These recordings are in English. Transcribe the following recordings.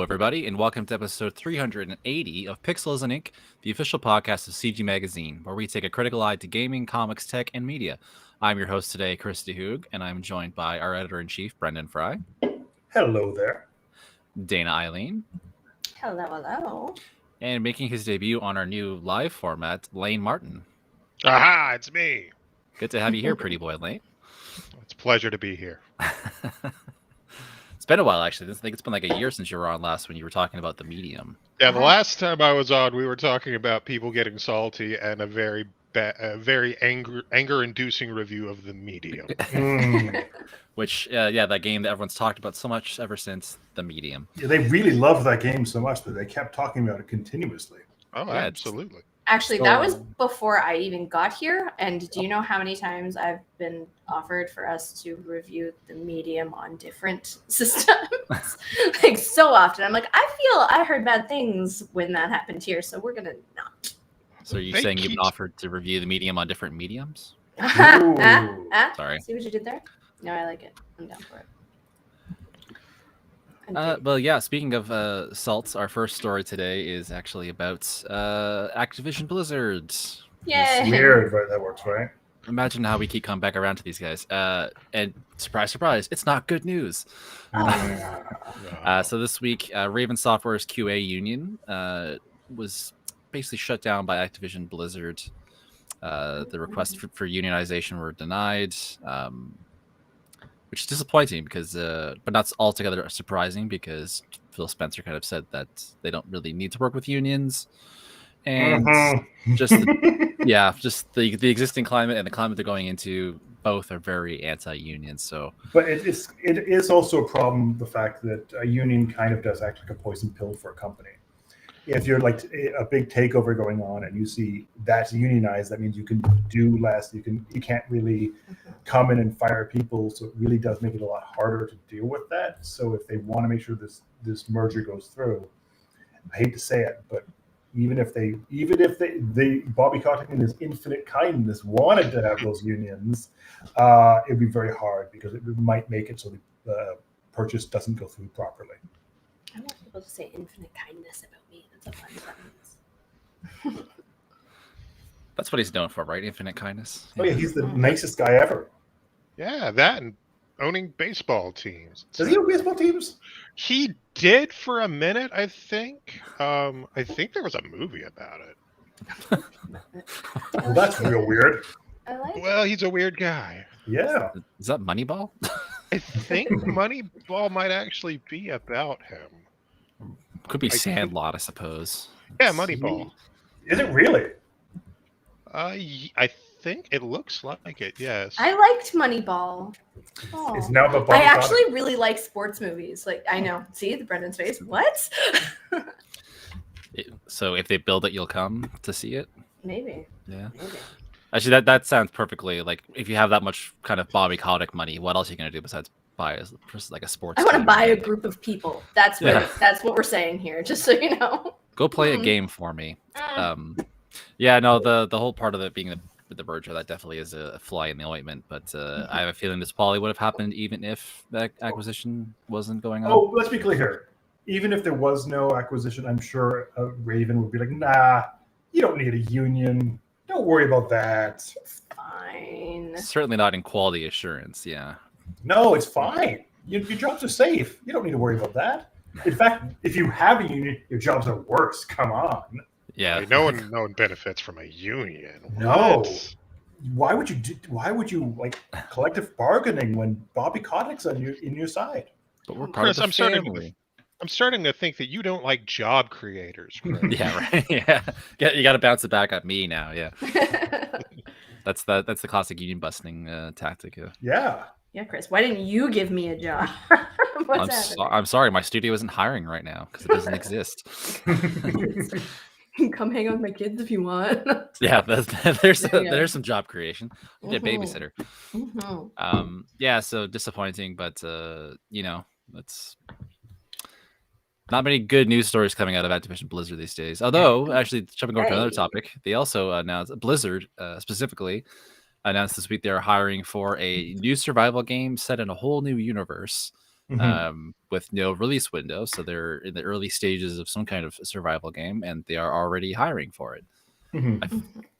Hello, everybody, and welcome to episode 380 of Pixels and Ink, the official podcast of CG Magazine, where we take a critical eye to gaming, comics, tech, and media. I'm your host today, Chris DeHoog, and I'm joined by our editor-in-chief, Brendan Fry. Hello there. Dana Eileen. Hello. And making his debut on our new live format, Lane Martin. Aha, it's me. Good to have you here, pretty boy Lane. It's a pleasure to be here. It's been a while, actually. I think it's been like a year since you were on last when you were talking about the medium. Yeah, the last time I was on, we were talking about people getting salty and a very anger-inducing review of the medium. Which, that game that everyone's talked about so much ever since the medium. Yeah, they really loved that game so much that they kept talking about it continuously. Oh, yeah, absolutely. Actually, that was before I even got here. And do you know how many times I've been offered for us to review the medium on different systems? Like so often. I'm like, I heard bad things when that happened here, so we're gonna not. So are you saying you've been offered to review the medium on different mediums? Sorry. See what you did there? No, I like it. I'm down for it. Well, yeah, speaking of salts, our first story today is actually about Activision Blizzard. Yay! Weird, but that works, right? Imagine how we keep coming back around to these guys. And surprise, surprise, it's not good news. So this week, Raven Software's QA union was basically shut down by Activision Blizzard. The requests for unionization were denied. Which is disappointing because, but not altogether surprising because Phil Spencer kind of said that they don't really need to work with unions, and just the existing climate and the climate they're going into both are very anti-union. So, but it is also a problem, the fact that a union kind of does act like a poison pill for a company. If you're like a big takeover going on and you see that's unionized, that means you can do less. You can't really come in and fire people. So it really does make it a lot harder to deal with that. So if they want to make sure this merger goes through, I hate to say it, but even if they Bobby Kotick in his infinite kindness wanted to have those unions, it'd be very hard because it might make it so the purchase doesn't go through properly. I want people to say infinite kindness about me. That's a fun sentence. That's what he's known for, right? Infinite kindness. Oh yeah, he's the nicest guy ever. Yeah, that and owning baseball teams. Does he own baseball teams? He did for a minute, I think. I think there was a movie about it. Well, that's real weird. Well, he's a weird guy. Yeah. Is that Moneyball? I think Moneyball might actually be about him. Could be Sandlot, I suppose. Yeah, Moneyball. Is it really? I think it looks like it, yes. I liked Moneyball. Oh. It's now the I actually really like sports movies. Like, I know. See the Brendan's face? What? So if they build it, you'll come to see it? Maybe. Yeah. Maybe. Actually, that sounds perfectly like if you have that much kind of Bobby Kotick money, what else are you going to do besides buy like a sports I want to team? buy a group of people. That's what we're saying here, just so you know. Go play a game for me. The whole part of it being the merger, that definitely is a fly in the ointment. But I have a feeling this probably would have happened even if that acquisition wasn't going on. Oh, let's be clear here. Even if there was no acquisition, I'm sure Raven would be like, nah, you don't need a union. Don't worry about that. It's fine. Certainly not in quality assurance, yeah. No, it's fine. Your jobs are safe. You don't need to worry about that. In fact, if you have a union, your jobs are worse. Come on. Yeah. Like, no one benefits from a union. No. What? Why would you like collective bargaining when Bobby Kotick's in your side? But we're part of the family. I'm starting to think that you don't like job creators. Yeah, right. Yeah, you got to bounce it back at me now. Yeah, that's the classic union busting tactic. Yeah. Yeah, Chris. Why didn't you give me a job? I'm sorry, my studio isn't hiring right now because it doesn't exist. Come hang out with my kids if you want. Yeah, there's some job creation. Yeah, babysitter. So disappointing, but that's. Not many good news stories coming out of Activision Blizzard these days. Although, actually, jumping over to another topic, they also announced, Blizzard specifically, announced this week they're hiring for a new survival game set in a whole new universe with no release window. So they're in the early stages of some kind of survival game, and they are already hiring for it.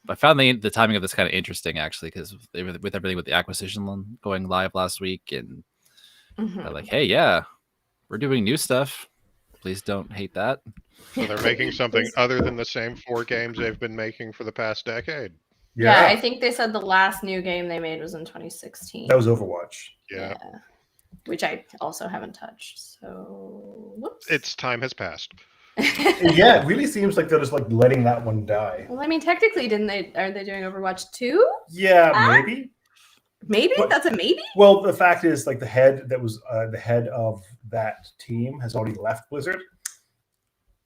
I found the timing of this kind of interesting, actually, because with everything with the acquisition going live last week, and they're like, hey, yeah, we're doing new stuff. Please don't hate that. So they're making something other than the same 4 games they've been making for the past decade. Yeah, I think they said the last new game they made was in 2016. That was Overwatch. Yeah. Which I also haven't touched. So, whoops. Its time has passed. Yeah, it really seems like they're just like letting that one die. Well, I mean, technically, are they doing Overwatch 2? Yeah, maybe. Maybe? But, that's a maybe? Well, the fact is, like, the head that was the head of that team has already left Blizzard.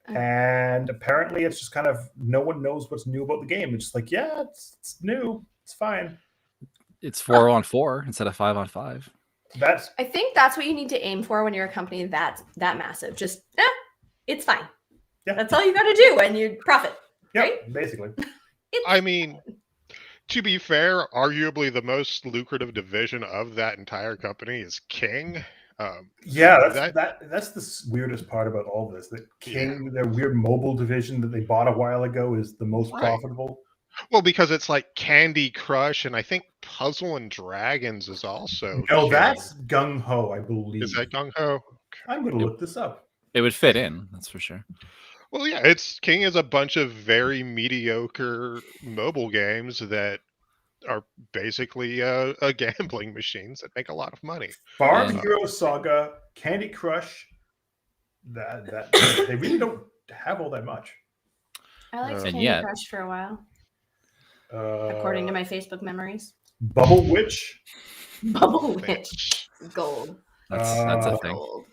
And apparently it's just kind of no one knows what's new about the game. It's just like, yeah, it's new. It's fine. It's 4-on-4 instead of 5-on-5. I think that's what you need to aim for when you're a company that's that massive. Just, it's fine. Yeah. That's all you got to do and you profit. Yeah, right? Basically. I mean, to be fair, arguably the most lucrative division of that entire company is King. Yeah, that's the weirdest part about all this. That King, their weird mobile division that they bought a while ago, is the most profitable. Well, because it's like Candy Crush, and I think Puzzle and Dragons is also. No, that's Gung Ho, I believe. Is that Gung Ho? I'm going to look this up. It would fit in, that's for sure. Well, yeah, King is a bunch of very mediocre mobile games that are basically gambling machines that make a lot of money. Farm Hero Saga, Candy Crush, that they really don't have all that much. I liked Candy Crush for a while. According to my Facebook memories. Bubble Witch. Bubble Witch. Gold. That's a thing. Gold.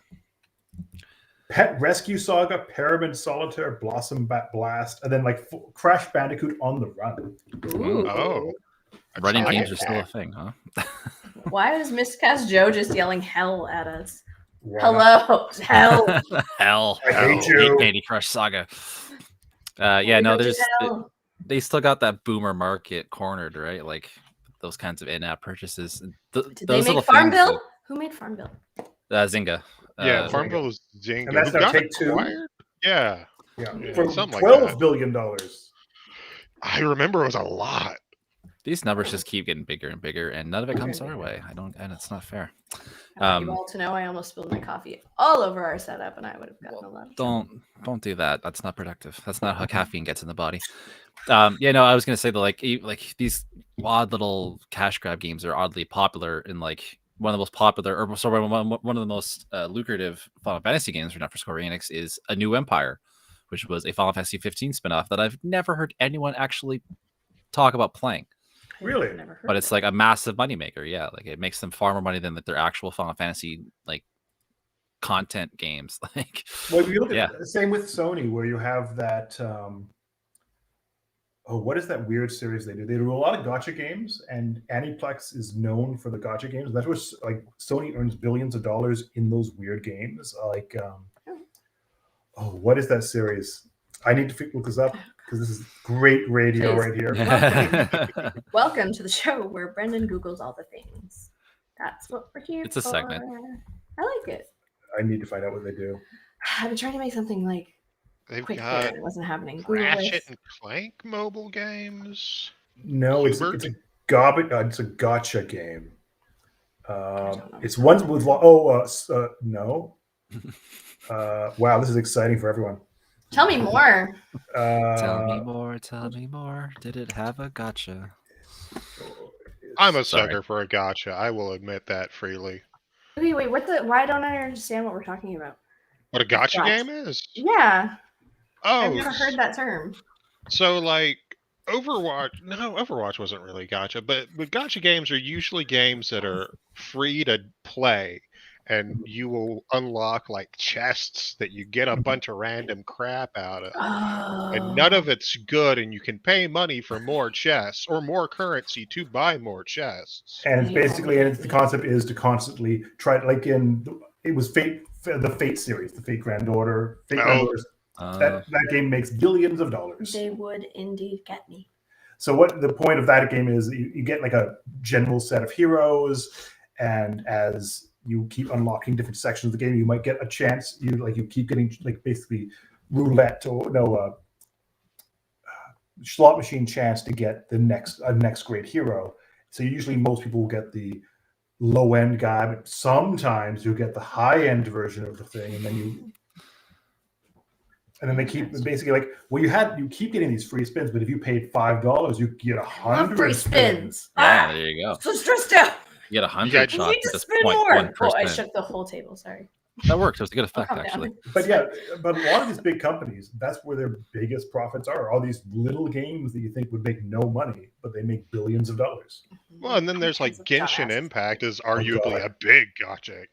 Pet Rescue Saga, Pyramid Solitaire, Blossom Blast, and then like Crash Bandicoot on the Run. Ooh. Oh. Running games are still a thing, huh? Why is Miscast Joe just yelling hell at us? Wow. Hello, hell. Hell. I hate you. Candy Crush Saga. They still got that boomer market cornered, right? Like those kinds of in-app purchases. Did they make Farmville? Who made Farmville? Zynga. Yeah, Farmville was Zynga. And that's now Take-Two. Yeah. For something like $12 that. billion. I remember it was a lot. These numbers just keep getting bigger and bigger, and none of it comes our way. And it's not fair. I want you all to know I almost spilled my coffee all over our setup, and I would have gotten a lot of Don't do that. That's not productive. That's not how caffeine gets in the body. I was gonna say that like these odd little cash grab games are oddly popular, and like one of the most popular, or sorry, one of the most lucrative Final Fantasy games for Square Enix is A New Empire, which was a Final Fantasy 15 spinoff that I've never heard anyone actually talk about playing. Really? But it's like a massive moneymaker. Yeah, like it makes them far more money than their actual Final Fantasy like content games. Like, well, if you look at the same with Sony, where you have that. What is that weird series they do? They do a lot of gacha games, and Aniplex is known for the gacha games. That's where like Sony earns billions of dollars in those weird games. Like, what is that series? I need to look this up because this is great radio right here. Welcome to the show where Brendan Googles all the things. That's what we're here It's a segment. I like it. I need to find out what they do. I've been trying to make something like They've quick got it wasn't happening. Ratchet and Clank mobile games. No, it's a gotcha game. It's ones with no. Wow, this is exciting for everyone. Tell me more. Tell me more. Did it have a gotcha? I'm a sucker for a gotcha. I will admit that freely. Okay, wait. Why don't I understand what we're talking about? What a gotcha game is? Yeah. Oh, I've never heard that term. So, like, Overwatch wasn't really gotcha, but gotcha games are usually games that are free to play, and you will unlock, like, chests that you get a bunch of random crap out of. Oh. And none of it's good, and you can pay money for more chests or more currency to buy more chests. And the concept is to constantly try, like it was Fate, the Fate series, the Fate Granddaughter. That game makes billions of dollars. They would indeed get me. So what the point of that game is, you get like a general set of heroes, and as you keep unlocking different sections of the game. You might get a chance. You keep getting like basically roulette or slot machine chance to get the next great hero. So usually most people will get the low end guy, but sometimes you get the high end version of the thing, and then they keep basically like, well, you keep getting these free spins, but if you paid $5, you get 100 free spins. Yeah, there you go. So stressed out. You get 100 Yeah, shots. You need to with spin just more. 0.1 per Oh, I spin. shook the whole table. Sorry. That worked. It was a good effect, Calm down. actually. But but a lot of these big companies, that's where their biggest profits are. All these little games that you think would make no money, but they make billions of dollars. Well, and then there's like Genshin Impact is arguably God.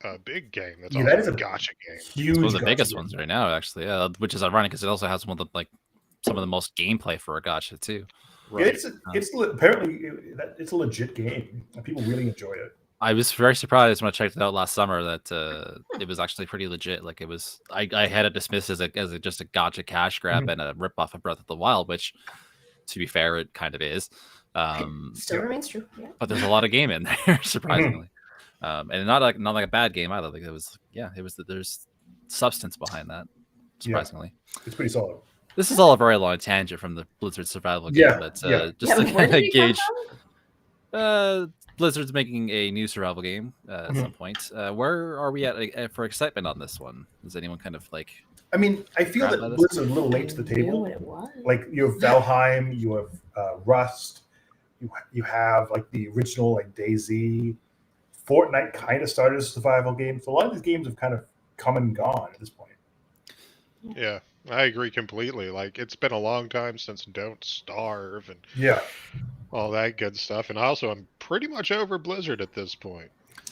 a big game. That's Yeah, also that is a a gacha game. Huge. It's one of the gacha biggest game. ones right now, actually. Yeah, which is ironic because it also has one of the some of the most gameplay for a gacha too. Right. Apparently it's a legit game. And people really enjoy it. I was very surprised when I checked it out last summer that it was actually pretty legit. Like it was, I had it dismissed as just a gacha cash grab and a ripoff of Breath of the Wild, which, to be fair, it kind of is. Still remains true. Yeah. But there's a lot of game in there, surprisingly, and not like a bad game either. Like there's substance behind that, surprisingly. It's pretty solid. This is all a very long tangent from the Blizzard survival game, Yeah, but yeah. just to where kind did of you come gauge. Blizzard's making a new survival game at some point. Where are we at for excitement on this one? Is anyone kind of like? I mean, I feel Grab that by this? Blizzard's a little late to the I knew table. what it was. Like you have Valheim, you have Rust, you have like the original like DayZ. Fortnite kind of started as a survival game, so a lot of these games have kind of come and gone at this point. Yeah, I agree completely. Like it's been a long time since Don't Starve and Yeah. all that good stuff. And also, I'm pretty much over Blizzard at this point.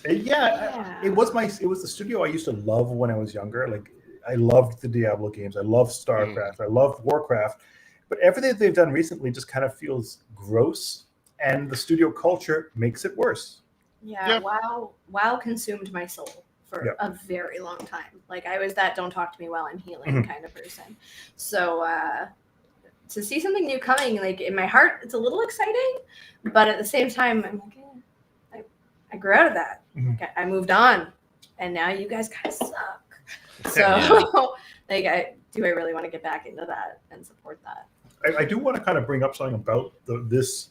Yeah. It was the studio I used to love when I was younger. Like I loved the Diablo games. I loved StarCraft. I loved Warcraft. But everything they've done recently just kind of feels gross, and the studio culture makes it worse. Yeah. WoW consumed my soul for a very long time. Like I was that don't talk to me while I'm healing kind of person. So to see something new coming, like in my heart, it's a little exciting, but at the same time, I'm like, I grew out of that. Like, I moved on, and now you guys kind of suck. So, like, I really want to get back into that and support that. I do want to kind of bring up something about this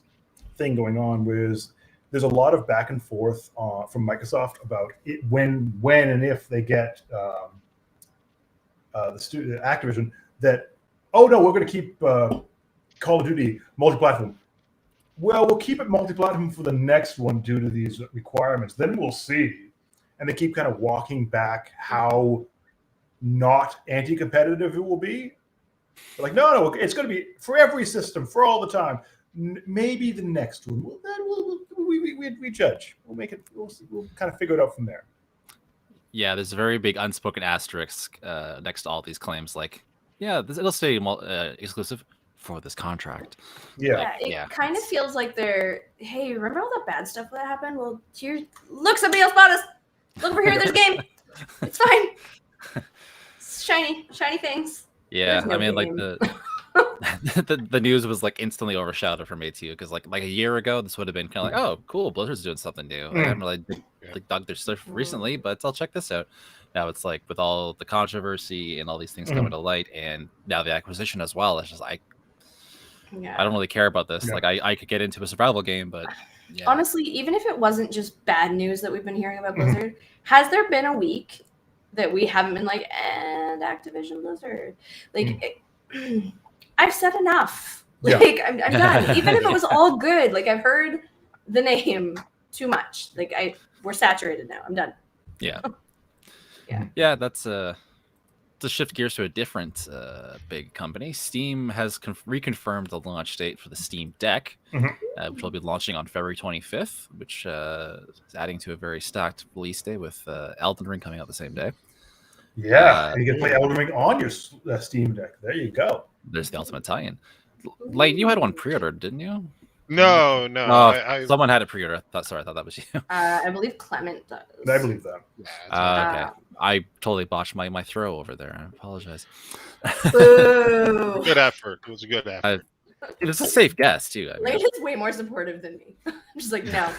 thing going on, whereas there's a lot of back and forth from Microsoft about it, when and if they get the Activision that, oh no, we're going to keep Call of Duty multi-platform. Well, we'll keep it multi-platform for the next one due to these requirements. Then we'll see. And they keep kind of walking back how not anti-competitive it will be. They're like, no, it's going to be for every system, for all the time. Maybe the next one. Well, then we judge. We'll make it. We'll kind of figure it out from there. Yeah, there's a very big unspoken asterisk next to all these claims. Like, it'll stay exclusive for this contract. Yeah. It kind of feels like hey, remember all the bad stuff that happened? Well, look, somebody else bought us. Look over here, there's a game. It's fine. It's shiny things. Yeah, No I mean, game. like the news was like instantly overshadowed for me too, because like a year ago, this would have been kind of like, oh, cool, Blizzard's doing something new. I haven't really dug their stuff recently, but I'll check this out. Now it's like with all the controversy and all these things coming to light, and now the acquisition as well. It's just I don't really care about this. Yeah. Like I could get into a survival game, but honestly, even if it wasn't just bad news that we've been hearing about Blizzard, has there been a week that we haven't been like, and Activision Blizzard? Like, I've said enough. Like, I'm done. Even if it was all good, like I've heard the name too much. Like we're saturated now. I'm done. Yeah, that's to shift gears to a different big company. Steam has reconfirmed the launch date for the Steam Deck, which will be launching on February 25th, which is adding to a very stacked release day with Elden Ring coming out the same day. Yeah, you can play Elden Ring on your Steam Deck. There you go. There's the ultimate tie-in. Lane, you had one pre-ordered, didn't you? No. Someone had it pre-ordered. I thought that was you. I believe Clement does. I believe that. Okay. I totally botched my throw over there. I apologize. Boo. Good effort. It was a good effort. It was a safe guess too. I mean. Lane is way more supportive than me. I'm just like, no,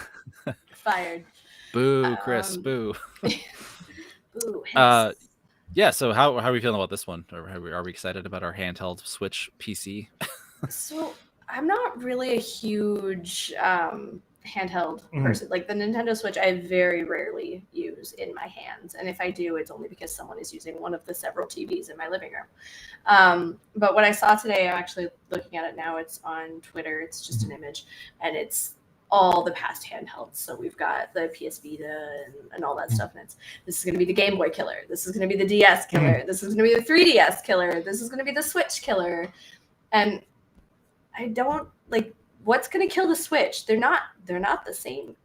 fired. Boo, Chris. Boo. Boo. Yeah. So how are we feeling about this one? Are we excited about our handheld Switch PC? So I'm not really a huge handheld person. Like the Nintendo Switch, I very rarely use in my hands, and if I do, it's only because someone is using one of the several TVs in my living room. But what I saw today, I'm actually looking at it now. It's on Twitter. It's just an image, and it's all the past handhelds. So we've got the PS Vita and all that stuff. And this is going to be the Game Boy killer. This is going to be the DS killer. This is going to be the 3DS killer. This is going to be the Switch killer. And I don't like what's going to kill the Switch. They're not the same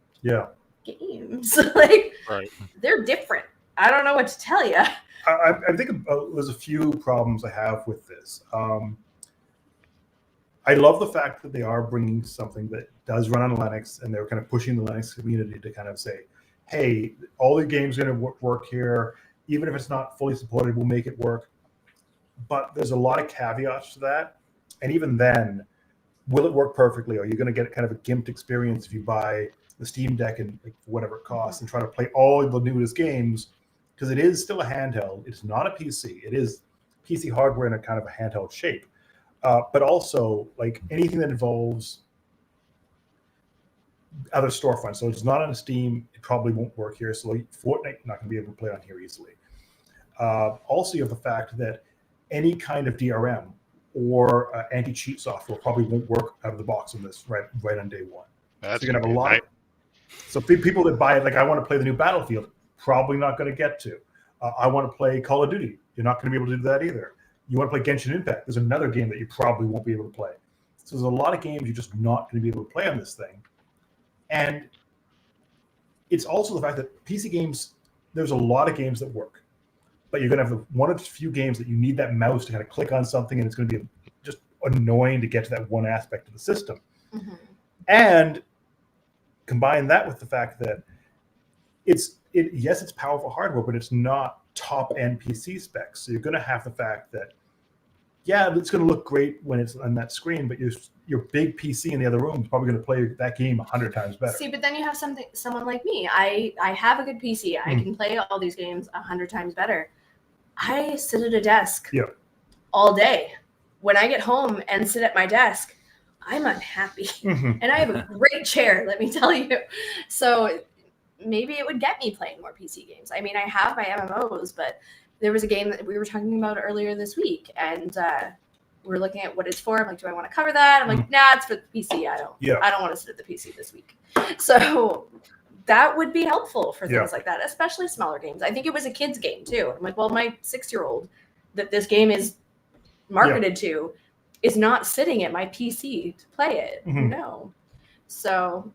games. Like they're different. I don't know what to tell you. I think there's a few problems I have with this. I love the fact that they are bringing something that does run on Linux, and they're kind of pushing the Linux community to kind of say, hey, all the games are going to work here. Even if it's not fully supported, we'll make it work. But there's a lot of caveats to that. And even then, will it work perfectly? Are you going to get kind of a gimped experience if you buy the Steam Deck and like, whatever it costs and try to play all the newest games? Because it is still a handheld. It's not a PC. It is PC hardware in a kind of a handheld shape. But also, like anything that involves other storefronts. So it's not on Steam. It probably won't work here. So Fortnite not going to be able to play on here easily. Also, you have the fact that any kind of DRM or anti-cheat software probably won't work out of the box on this right on day one. That's so you're going to have a lot. So people that buy it, like I want to play the new Battlefield, probably not going to get to. I want to play Call of Duty. You're not going to be able to do that either. You want to play Genshin Impact. There's another game that you probably won't be able to play. So there's a lot of games you're just not going to be able to play on this thing. And it's also the fact that PC games, there's a lot of games that work. But you're going to have one of the few games that you need that mouse to kind of click on something, and it's going to be just annoying to get to that one aspect of the system. And combine that with the fact that yes, it's powerful hardware, but it's not top-end PC specs. So you're going to have the fact that, yeah, it's going to look great when it's on that screen, but your big PC in the other room is probably going to play that game 100 times better. See, but then you have someone like me. I have a good PC. I can play all these games 100 times better. I sit at a desk all day. When I get home and sit at my desk, I'm unhappy. And I have a great chair, let me tell you. So maybe it would get me playing more PC games. I mean, I have my MMOs, but there was a game that we were talking about earlier this week, and we're looking at what it's for. I'm like, do I want to cover that? I'm like, nah, it's for the PC. I don't want to sit at the PC this week. So that would be helpful for things like that, especially smaller games. I think it was a kid's game too. I'm like, well, my 6-year-old that this game is marketed to is not sitting at my PC to play it. No. So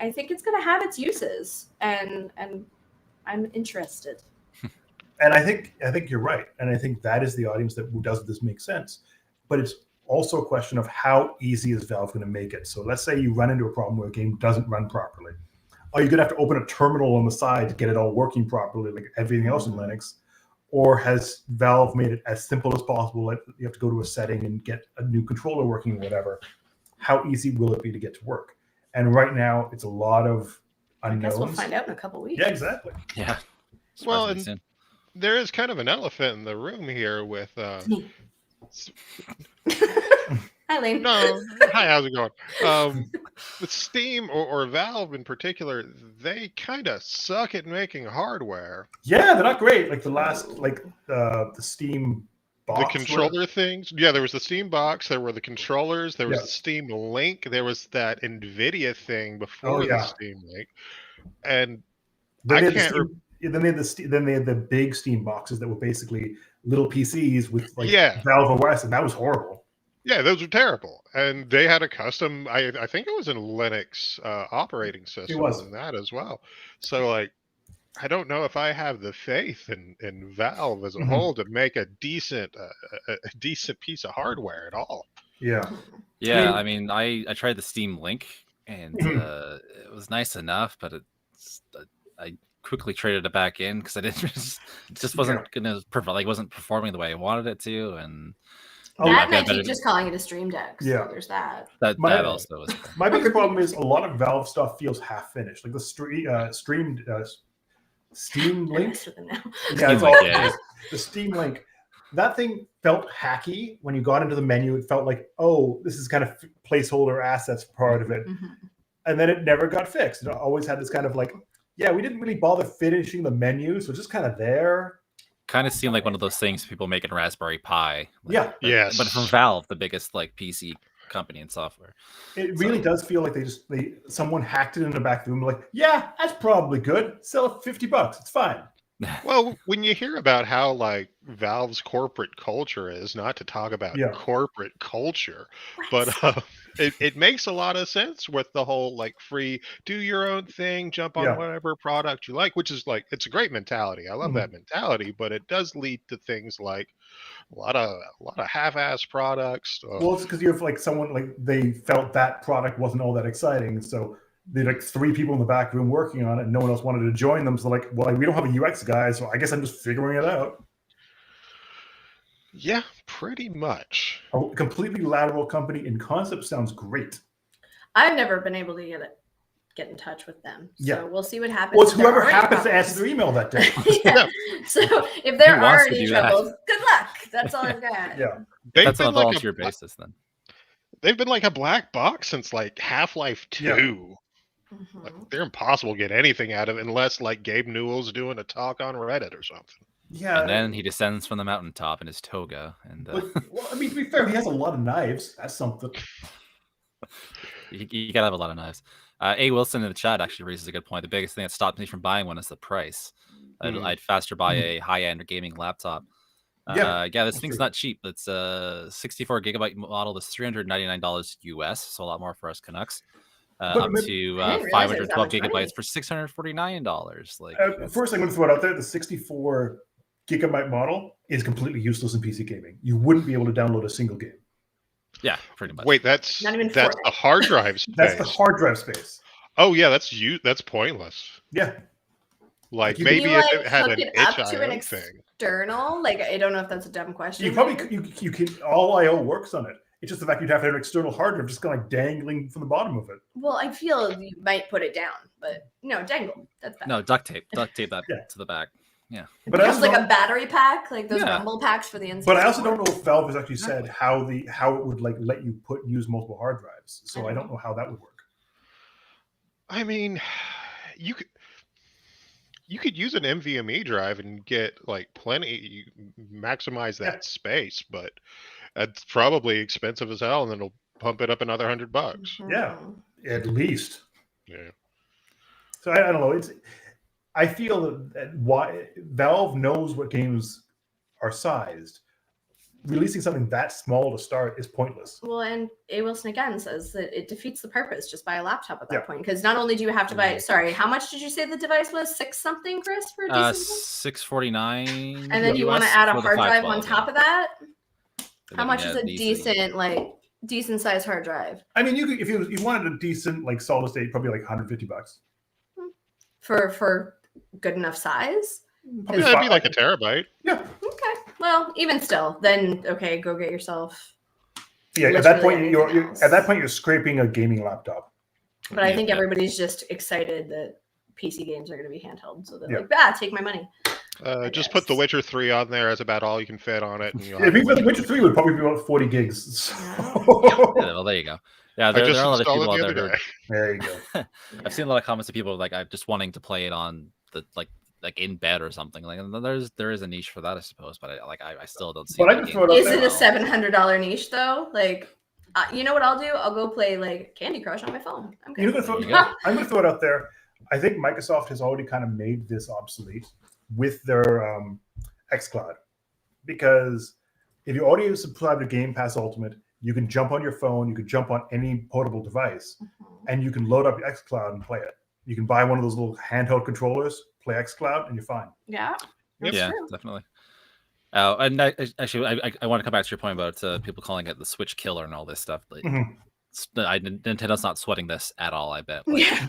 I think it's going to have its uses, and I'm interested. And I think you're right. And I think that is the audience that does this make sense. But it's also a question of how easy is Valve going to make it. So let's say you run into a problem where a game doesn't run properly. Are you going to have to open a terminal on the side to get it all working properly, like everything else in Linux? Or has Valve made it as simple as possible? Like you have to go to a setting and get a new controller working or whatever. How easy will it be to get to work? And right now, it's a lot of unknowns. I guess we'll find out in a couple weeks. Yeah, exactly. Yeah. Well, and there is kind of an elephant in the room here with Hi, Lane. No, hi, how's it going? With Steam or Valve in particular, they kind of suck at making hardware. Yeah, they're not great. Like the Steam box. The controller things. Yeah, there was the Steam box. There were the controllers. There was the Steam Link. There was that NVIDIA thing before the Steam Link. And then they had the big Steam boxes that were basically little PCs with Valve OS, and that was horrible. Yeah, those were terrible. And they had a custom, I think it was a Linux operating system in that as well. So, like, I don't know if I have the faith in Valve as a whole to make a decent piece of hardware at all. Yeah. Yeah, I mean, I tried the Steam Link, and it was nice enough, but I quickly traded it back in because I didn't just wasn't gonna wasn't performing the way I wanted it to, and Oh, That and I better- keep just calling it a Stream Deck. So Yeah. there's that. That also is. My biggest problem is a lot of Valve stuff feels half finished, like the Steam I Link. mess with them now. Yeah, it's Steam all Link, yeah. the Steam Link. That thing felt hacky when you got into the menu. It felt like, oh, this is kind of placeholder assets part of it, Mhm. and then it never got fixed. It always had this kind of like, yeah, we didn't really bother finishing the menu, so it's just kind of there. Kind of seemed like one of those things people make in Raspberry Pi. Like, Yeah, Yes. But from Valve, the biggest like PC company in software. it really does feel like someone hacked it in the back room. Like, yeah, that's probably good. Sell it for $50. It's fine. Well, when you hear about how like Valve's corporate culture is, not to talk about Yeah. corporate culture, What? but it makes a lot of sense with the whole like free, do your own thing, jump on Yeah. whatever product you like, which is like, it's a great mentality. I love Mhm. that mentality, but it does lead to things like a lot of half-ass products. Well, it's because you have like someone like they felt that product wasn't all that exciting, so they had like 3 people in the back room working on it, and no one else wanted to join them. So like, well, we don't have a UX guy, so I guess I'm just figuring it out. Yeah, pretty much. A completely lateral company in concept sounds great. I've never been able to get in touch with them. So Yeah. we'll see what happens. Well, it's if there whoever are any happens to problems. answer their email that day. Yeah. So if there Who wants are to any do that? troubles, good luck. That's all I've got. Yeah. They've That's on a been like volunteer basis then. they've been like a black box since like Half-Life 2. Yeah. Mhm. Like, they're impossible to get anything out of unless like Gabe Newell's doing a talk on Reddit or something. Yeah. And then he descends from the mountaintop in his toga, and But, well, I mean, to be fair, he has a lot of knives. That's something. you gotta have a lot of knives. A. Wilson in the chat actually raises a good point. The biggest thing that stopped me from buying one is the price. I'd faster buy a high-end gaming laptop. Yeah, This that's thing's true. not cheap. It's a 64 gigabyte model. That's $399 US, so a lot more for us Canucks. But Up maybe- to I didn't realize it was that 512 much money. gigabytes for $649. Like, First, I'm going to throw it out there: the 64 gigabyte model is completely useless in PC gaming. You wouldn't be able to download a single game. yeah, pretty much. Wait, that's Not even that's Fortnite. the hard drive space. That's the hard drive space. Oh yeah, that's pointless. Yeah. Like You- maybe Can you, if like, it had hook an it up to an itch.io thing. external? Like, I don't know if that's a dumb question. You probably you can all I/O works on it. It's just the fact you'd have to have an external hard drive just kind of like dangling from the bottom of it. Well, I feel you might put it down, but no, dangle. That's bad. No, duct tape that Yeah. to the back. It But I becomes also like don't, a battery pack, like those Yeah. rumble packs for the N64. but I also don't know if Valve has actually said how it would like let you use multiple hard drives. So I don't know how that would work. I mean, you could use an NVMe drive and get like plenty, maximize that Yeah. space, but that's probably expensive as hell, and then it'll pump it up another $100. Mhm. Yeah. At least. Yeah. So I don't know. I feel that why Valve knows what games are sized. Releasing something that small to start is pointless. Well, and A. Wilson again says that it defeats the purpose. Just buy a laptop at that Yeah. point, because not only do you have to buy. Sorry, how much did you say the device was? 6 something, Chris, for a decent one? $649. And then you want to US add a for the hard drive on 512, top of that? yeah. How much is a Easily. decent sized hard drive I mean, you could if you wanted a decent like solid state, probably like $150. for good enough size? Probably Yeah, it'd be five- like a terabyte. Yeah, Okay, well, even still, then okay, go get yourself. yeah. At that Literally point, you're anything else. scraping a gaming laptop. But I think Yeah. everybody's just excited that PC games are going to be handheld, so they're Yeah. like, take my money. Just put The guess. Witcher 3 on there. That's about all you can fit on it. And you'll Yeah, have if you The put Witcher Witcher 3 would probably be about 40 gigs. So- Yeah, well, there you go. Yeah, I there just are a lot of installed people it out the there. other Who day. there you go. I've seen a lot of comments of people like I'm just wanting to play it on the like in bed or something. Like there is a niche for that, I suppose, but I still don't see. But I that just game throw it out Is there. it a $700 niche though? Like, you know what I'll do? I'll go play like Candy Crush on my phone. I'm You know, good. There you go. I'm going to throw it out there. I think Microsoft has already kind of made this obsolete with their xCloud, because if you already subscribe to Game Pass Ultimate, you can jump on your phone, you can jump on any portable device, and you can load up your xCloud and play it. You can buy one of those little handheld controllers, play xCloud, and you're fine. Yeah. That's Yeah, true. definitely. And actually, I want to come back to your point about people calling it the Switch killer and all this stuff. But Mhm. Nintendo's not sweating this at all. I bet. Like, Yeah.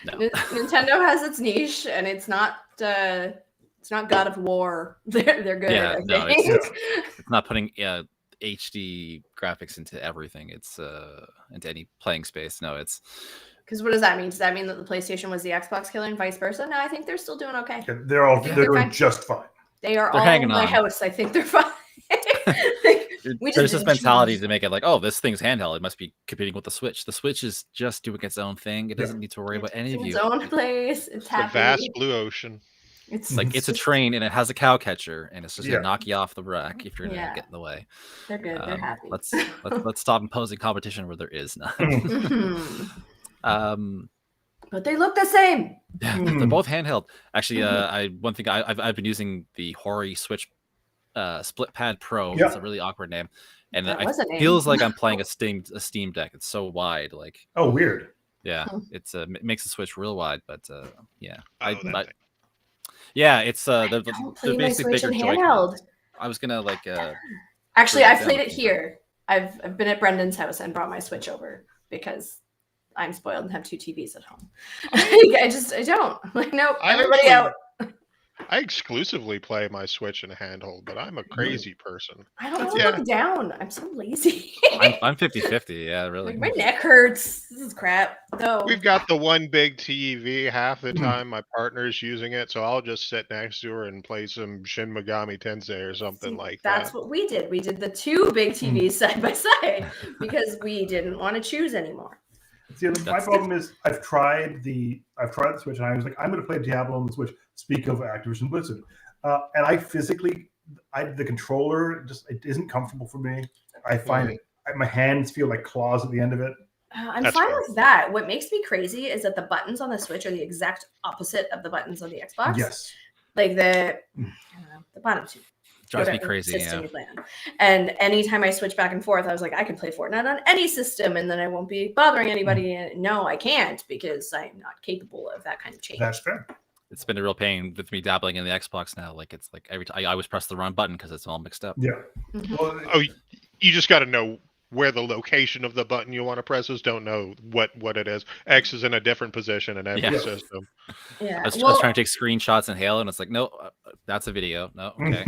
no. Nintendo has its niche, and it's not It's not God of War. They're good. Yeah, I no, think. it's not putting HD graphics into everything. It's into any playing space. No, it's Because what does that mean? Does that mean that the PlayStation was the Xbox killer and vice versa? No, I think they're still doing okay. Yeah, they're doing fine. just fine. They are They're all hanging in my on. house. I think they're fine. We just there's this didn't mentality choose. to make it like, oh, this thing's handheld. It must be competing with the Switch. The Switch is just doing its own thing. It doesn't need to worry about any of in its you. own place. It's It's a happy. vast blue ocean. It's Like it's a train and it has a cow catcher and it's just gonna Yeah. knock you off the rack if you're gonna Yeah. get in the way. They're good. They're happy. Let's stop imposing competition where there is none. Mhm. But they look the same. Yeah, they're both handheld. Actually, one thing I've been using the Hori Switch Split Pad Pro. Yeah. It's a really awkward name, and That it was a name. feels like I'm playing a Steam Deck. It's so wide, like Oh, weird. yeah, it's makes the Switch real wide. But yeah, That thing. yeah, it's I they're don't play my basically Switch bigger in Joy-Cons. handheld. I was gonna like Actually, break I've it played down. it here. I've been at Brendan's house and brought my Switch over because I'm spoiled and have 2 TVs at home. I don't. Like, nope. Everybody out. I exclusively play my Switch in a handhold, but I'm a crazy person. I don't want to Yeah. look down. I'm so lazy. I'm 50-50. Yeah, really. Like, my neck hurts. This is crap. No. We've got the one big TV. Half the time my partner's using it, so I'll just sit next to her and play some Shin Megami Tensei or something See, like that's that. what we did. We did the 2 big TVs side by side because we didn't want to choose anymore. See, my problem is I've tried the Switch and I was like, I'm going to play Diablo on the Switch. Speak of Activision Blizzard, and I physically, the controller it isn't comfortable for me. I find my hands feel like claws at the end of it. I'm That's fine fair. with that. What makes me crazy is that the buttons on the Switch are the exact opposite of the buttons on the Xbox. Yes. Like the bottom 2. Drives me whatever crazy. system Yeah. you play on. And anytime I switch back and forth, I was like, I can play Fortnite on any system and then I won't be bothering anybody. And no, I can't because I'm not capable of that kind of change. That's fair. It's been a real pain with me dabbling in the Xbox now. Like it's like every time I always press the wrong button because it's all mixed up. Yeah. Mhm. Well, Oh, you just got to know where the location of the button you want to press is. Don't know what it is. X is in a different position in every Yeah. system. Yeah. I was Well, trying to take screenshots in Halo, and it's like, no, that's a video. No, okay,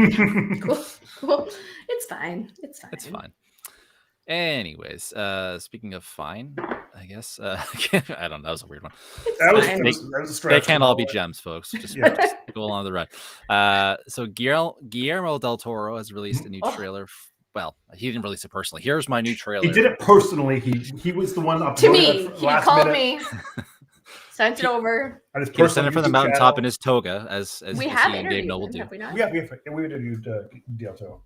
cool. It's fine. It's fine. it's fine. Anyways, speaking of fine, I guess I don't know. That was a weird one. It's that was, fine. that was, that was a They stretch. can't all be gems, folks. Just go along the ride. So Guillermo del Toro has released a new trailer. Well, he didn't release it personally. Here's my new trailer. He did it personally. He was the one To uploading me, it he last called minute. me, sent it over. On his He was personal sent it from the YouTube mountaintop in channel. his toga, as We he have and Dave interviewed Noble him, do. have we not? We interviewed Diablo.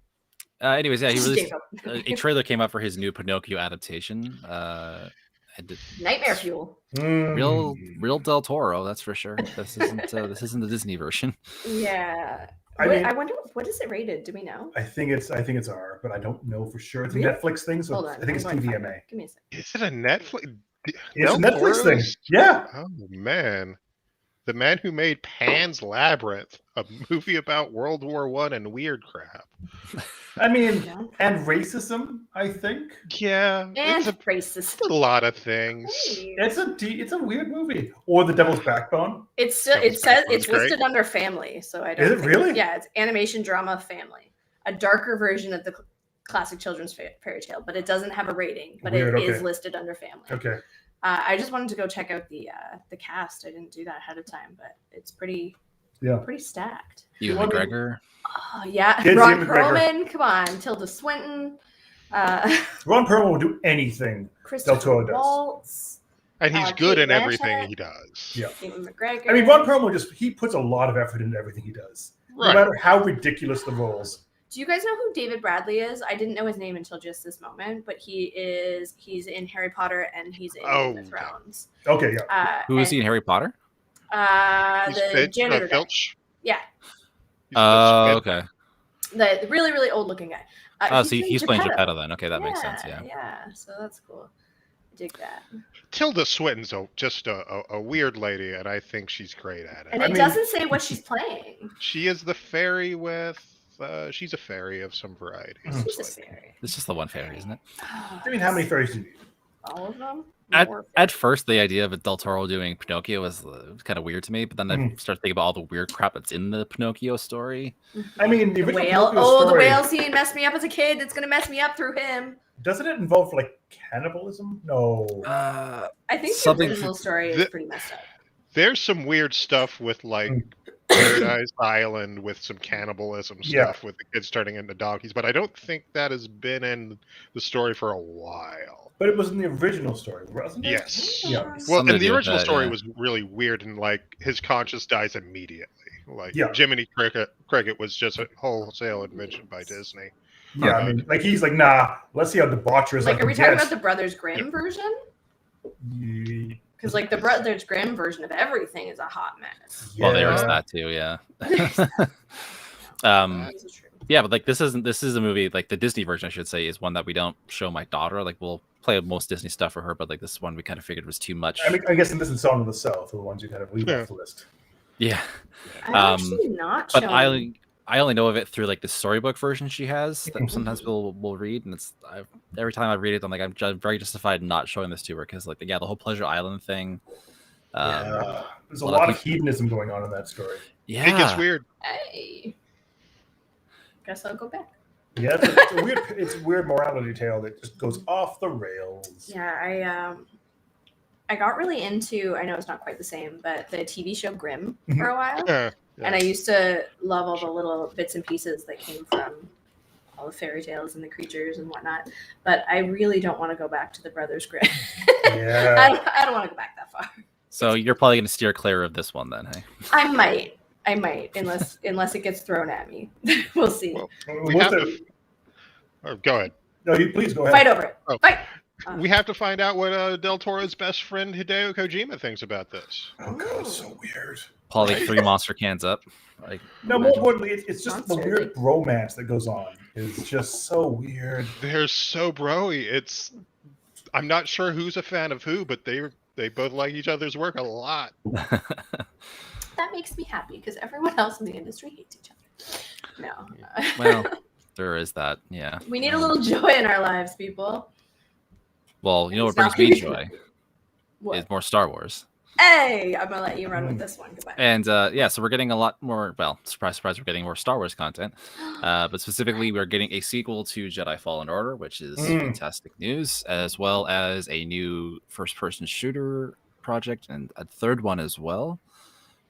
Anyways, yeah, he released Dave- a trailer came out for his new Pinocchio adaptation. Nightmare Fuel. Real Del Toro, that's for sure. This isn't the Disney version. Yeah. I mean- I wonder what is it rated? Do we know? I think it's R, but I don't know for sure. It's a Really? Netflix thing, so Hold on. I think it's I'm going to find TVMA. it. Give me a second. Is it a Netflix? It's a Del Netflix thing. Toro's- Yeah. Oh man, the man who made Pan's Labyrinth, a movie about World War I and weird crap. I mean, Yeah. and racism, I think. Yeah, And it's racist. a lot of things. It's a weird movie. Or The Devil's Backbone. It says Backbone's it's great. listed under family, so I don't. Is it think- really? Yeah, it's animation drama family, a darker version of the classic children's fairy tale, but it doesn't have a rating, but Weird, it is okay. listed under family. Okay. I just wanted to go check out the cast. I didn't do that ahead of time, but it's pretty stacked. Ewan Well, I mean- McGregor. Oh yeah, Kids Ron Ewan McGregor. Perlman, come on, Tilda Swinton, Ron Perlman will do anything. Christopher Toro does. Waltz, And he's Kate good in Blanchett. everything he does. Yeah. Ewan McGregor. I mean, Ron Perlman he puts a lot of effort into everything he does. No Right. matter how ridiculous the roles. Do you guys know who David Bradley is? I didn't know his name until just this moment, but he's in Harry Potter and he's in Game of Thrones. Okay, yeah. Who is he in Harry Potter? He's The janitor guy. Filch. Yeah, He's Oh, Filch. okay. the really, really old looking guy. Oh, so he's playing Geppetto. Geppetto then. Okay, that makes sense. Yeah. Yeah, so that's cool. I dig that. Tilda Swinton's just a weird lady, and I think she's great at it. And I it mean- doesn't say what she's playing. She is the fairy with. She's a fairy of some variety. Mhm. She's a fairy. It's just the one fairy, isn't it? I mean, how many fairies do you need? all of them. At first, the idea of Del Toro doing Pinocchio was kind of weird to me, but then I started thinking about all the weird crap that's in the Pinocchio story. I mean, the whale. Pinocchio the story, whale scene messed me up as a kid. It's gonna mess me up through him. doesn't it involve like cannibalism? No. I think the Something- original story is pretty messed up. There's some weird stuff with like Paradise Island with some cannibalism stuff with the kids turning into donkeys, but I don't think that has been in the story for a while. But it was in the original story, wasn't it? Yes. Yeah. Well, Something and to the do with original that, story yeah. was really weird, and like his conscience dies immediately. Like Yeah. Jiminy Cricket was just a wholesale invention by Disney. Yeah, I mean, like he's like, nah. Let's see how debaucherous I Like, are can we talking get. about the Brothers Grimm version? Because like the Brothers Grimm version of everything is a hot mess. Well, there is Yeah. that too, yeah. This is true. Yeah, but like this is a movie, like the Disney version, I should say, is one that we don't show my daughter. Like we'll play most Disney stuff for her, but like this one we kind of figured was too much. I mean, I guess this and Song of the South are the ones you kind of leave Yeah. off the list. Yeah, I'm actually not but showing. I only know of it through like the storybook version she has that sometimes we'll read, and every time I read it, I'm like, I'm very justified in not showing this to her because like the whole Pleasure Island thing. There's a lot of hedonism going on in that story. Yeah, It gets weird. Hey, guess I'll go back. Yeah, it's a weird morality tale that just goes off the rails. Yeah, I got really into. I know it's not quite the same, but the TV show Grimm for a while, Yeah. and I used to love all the little bits and pieces that came from all the fairy tales and the creatures and whatnot. But I really don't want to go back to the Brothers Grimm. Yeah. I don't want to go back that far. So you're probably going to steer clear of this one then, hey? I might, unless it gets thrown at me. We'll see. Well, What's we have the- to. Oh, go ahead. No, you please go ahead. Fight over it. Oh. Fight. We have to find out what Del Toro's best friend Hideo Kojima thinks about this. Oh god, it's so weird. Probably 3 monster cans up. Like, No, more importantly, it's just the Monster. weird romance that goes on. It's just so weird. They're so broy. I'm not sure who's a fan of who, but they both like each other's work a lot. That makes me happy because everyone else in the industry hates each other. No. well, there is that, yeah. We need a little joy in our lives, people. Well, you know what It's not brings me usual. joy What? is more Star Wars. Hey, I'm gonna let you run with this one. Goodbye. And yeah, so we're getting a lot more, well, surprise, surprise, we're getting more Star Wars content. But specifically, we're getting a sequel to Jedi Fallen Order, which is fantastic news, as well as a new first-person shooter project and a third one as well.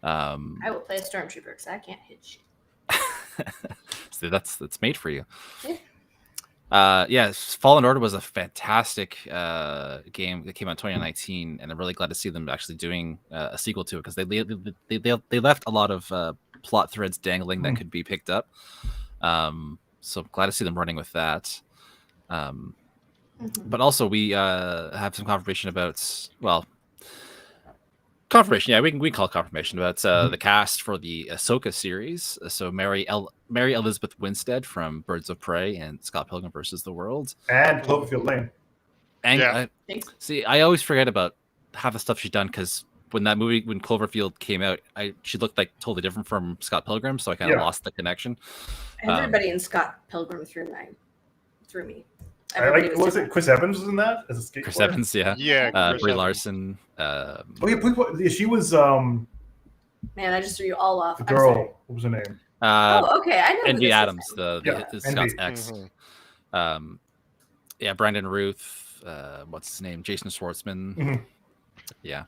I will play a stormtrooper because I can't hit shit. So that's made for you. Yeah. Yeah, Fallen Order was a fantastic game that came out in 2019, and I'm really glad to see them actually doing a sequel to it because they left a lot of plot threads dangling that could be picked up. So I'm glad to see them running with that. But also we have some confirmation about confirmation. Yeah, we can call it confirmation about the cast for the Ahsoka series. So Mary Elizabeth Winstead from Birds of Prey and Scott Pilgrim versus the World. And Cloverfield Lane. And Yeah. see, I always forget about half the stuff she's done because when Cloverfield came out, she looked like totally different from Scott Pilgrim, so I kind of lost the connection. Everybody in Scott Pilgrim threw me. I Everybody like, was it Chris Evans was in that as a skateboarder? Chris Evans, yeah. Yeah. Chris Brie Evans. Larson. Oh yeah, she was Man, I just threw you all off. the I'm sorry. girl. What was her name? Oh, okay. I know. who Envy this is Adams, now. the Scott's Envy. ex. Mhm. Yeah, Brandon Ruth. What's his name? Jason Schwartzman. Mhm. Yeah,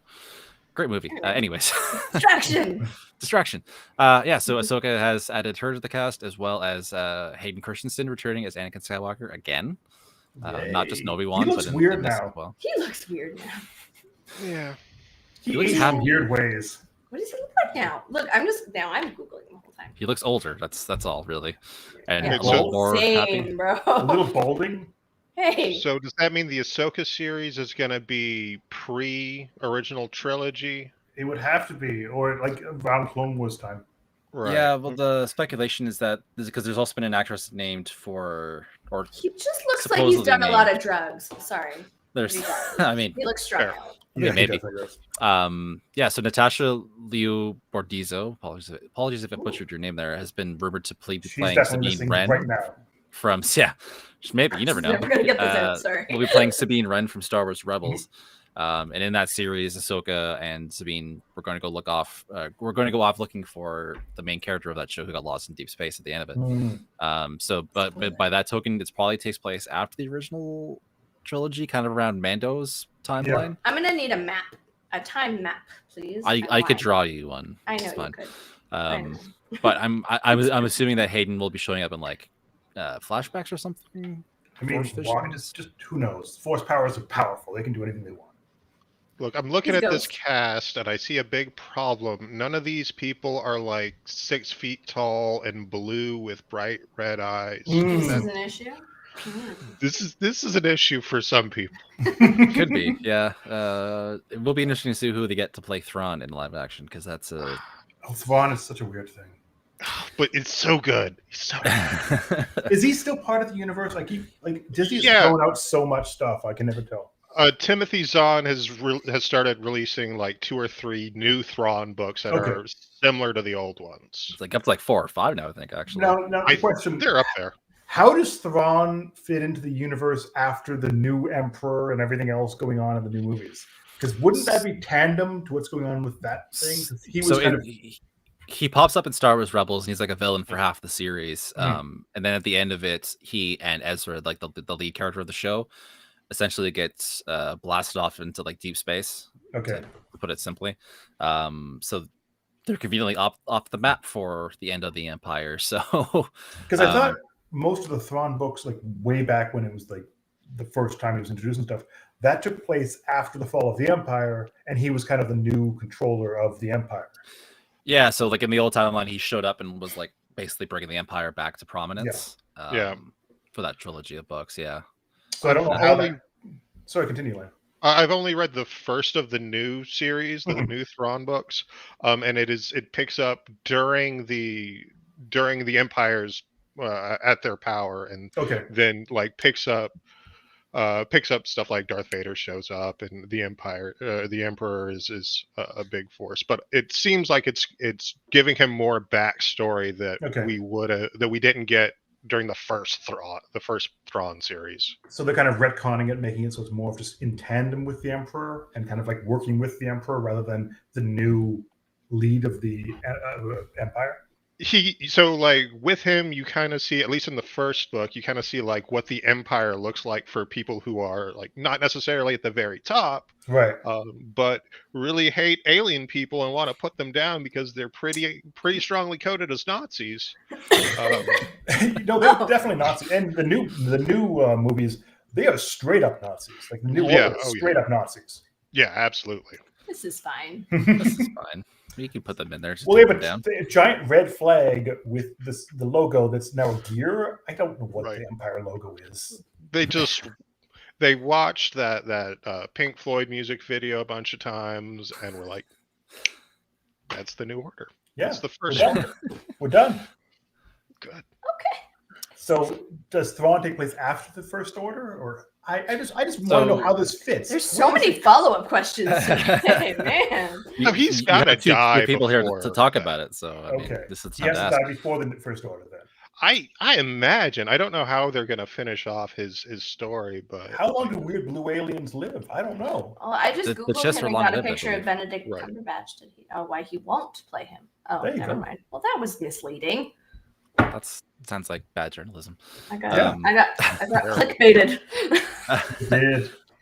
great movie. Anyways, Distraction. Yeah, so Ahsoka has added her to the cast as well as Hayden Christensen returning as Anakin Skywalker again. Not just Yay. Obi-Wan, He looks but weird in this now. as well. He looks weird now. Yeah. He looks ages happy. in weird ways. What does he look like now? Look, I'm googling the whole time. He looks older. That's all really, and Yeah, a little more same, happy. bro. A little balding. Hey. So does that mean the Ahsoka series is going to be pre-original trilogy? It would have to be, or like around Clone Wars time. Right. Yeah, well, the speculation is that because there's also been an actress named He just looks like he's done a lot of drugs. Sorry. there's, He does. I mean, He looks strung Fair. out. Yeah, he maybe. does, I guess. Yeah, so Natasha Liu Bordizzo, apologies if I butchered your name there, has been rumored to be She's playing definitely Sabine missing Wren. right now. from maybe you never know. Never gonna get this out. Sorry. We'll be playing Sabine Wren from Star Wars Rebels, and in that series, Ahsoka and Sabine we're going to go go off looking for the main character of that show who got lost in deep space at the end of it. But by that token, it probably takes place after the original trilogy, kind of around Mando's timeline. I'm gonna need a time map, please. I could draw you one. I know you could. But I'm assuming that Hayden will be showing up in like flashbacks or something. I mean, just who knows? Force powers are powerful; they can do anything they want. Look, I'm looking at this cast, and I see a big problem. None of these people are like 6 feet tall and blue with bright red eyes. This is an issue. This is an issue for some people. Could be, yeah. It will be interesting to see who they get to play Thrawn in live action, because that's a. Thrawn is such a weird thing. But it's so good. He's so good. Is he still part of the universe? Disney's throwing out so much stuff. I can never tell. Timothy Zahn has started releasing like 2 or 3 new Thrawn books that are similar to the old ones. It's like up to like 4 or 5 now, I think. Actually, now the question: they're up there. How does Thrawn fit into the universe after the new Emperor and everything else going on in the new movies? Because wouldn't that be tandem to what's going on with that thing? He was he pops up in Star Wars Rebels, and he's like a villain for half the series. And then at the end of it, he and Ezra, like the lead character of the show, essentially gets blasted off into like deep space. Okay, to put it simply. So they're conveniently off the map for the end of the Empire. So because I thought most of the Thrawn books, like way back when it was like the first time he was introduced and stuff, that took place after the fall of the Empire, and he was kind of the new controller of the Empire. Yeah, so like in the old timeline, he showed up and was like basically bringing the Empire back to prominence. For that trilogy of books. Yeah. So I don't know how. Sorry, continue, Lane. I've only read the first of the new series, the new Thrawn books, and it picks up during the Empire's at their power, and then like picks up stuff like Darth Vader shows up, and the Emperor is a big force. But it seems like it's giving him more backstory that we didn't get during the first Thrawn series. So they're kind of retconning it, making it so it's more of just in tandem with the Emperor and kind of like working with the Emperor rather than the new lead of the Empire. So like with him, you kind of see, at least in the first book, you kind of see like what the Empire looks like for people who are like not necessarily at the very top, right? But really hate alien people and want to put them down because they're pretty strongly coded as Nazis. No, they're definitely Nazis, and the new movies, they are straight up Nazis. Like the new straight up Nazis. Yeah, absolutely. This is fine. This is fine. You can put them in there. Well, they have a giant red flag with the logo that's now a gear. I don't know what the Empire logo is. They watched that Pink Floyd music video a bunch of times and were like, that's the new order. Yeah, that's the first order. We're done. Good. Okay. So does Thrawn take place after the First Order, or I just want to know how this fits. There's so many follow-up questions today, man. No, he's got to die. People here to talk about it, so I mean, this is he has to die before the First Order. Then I imagine. I don't know how they're going to finish off his story, but how long do weird blue aliens live? I don't know. Well, I just googled him and got a picture of Benedict Cumberbatch. Why he won't play him? Oh, never mind. Well, that was misleading. That sounds like bad journalism. I got clickbaited.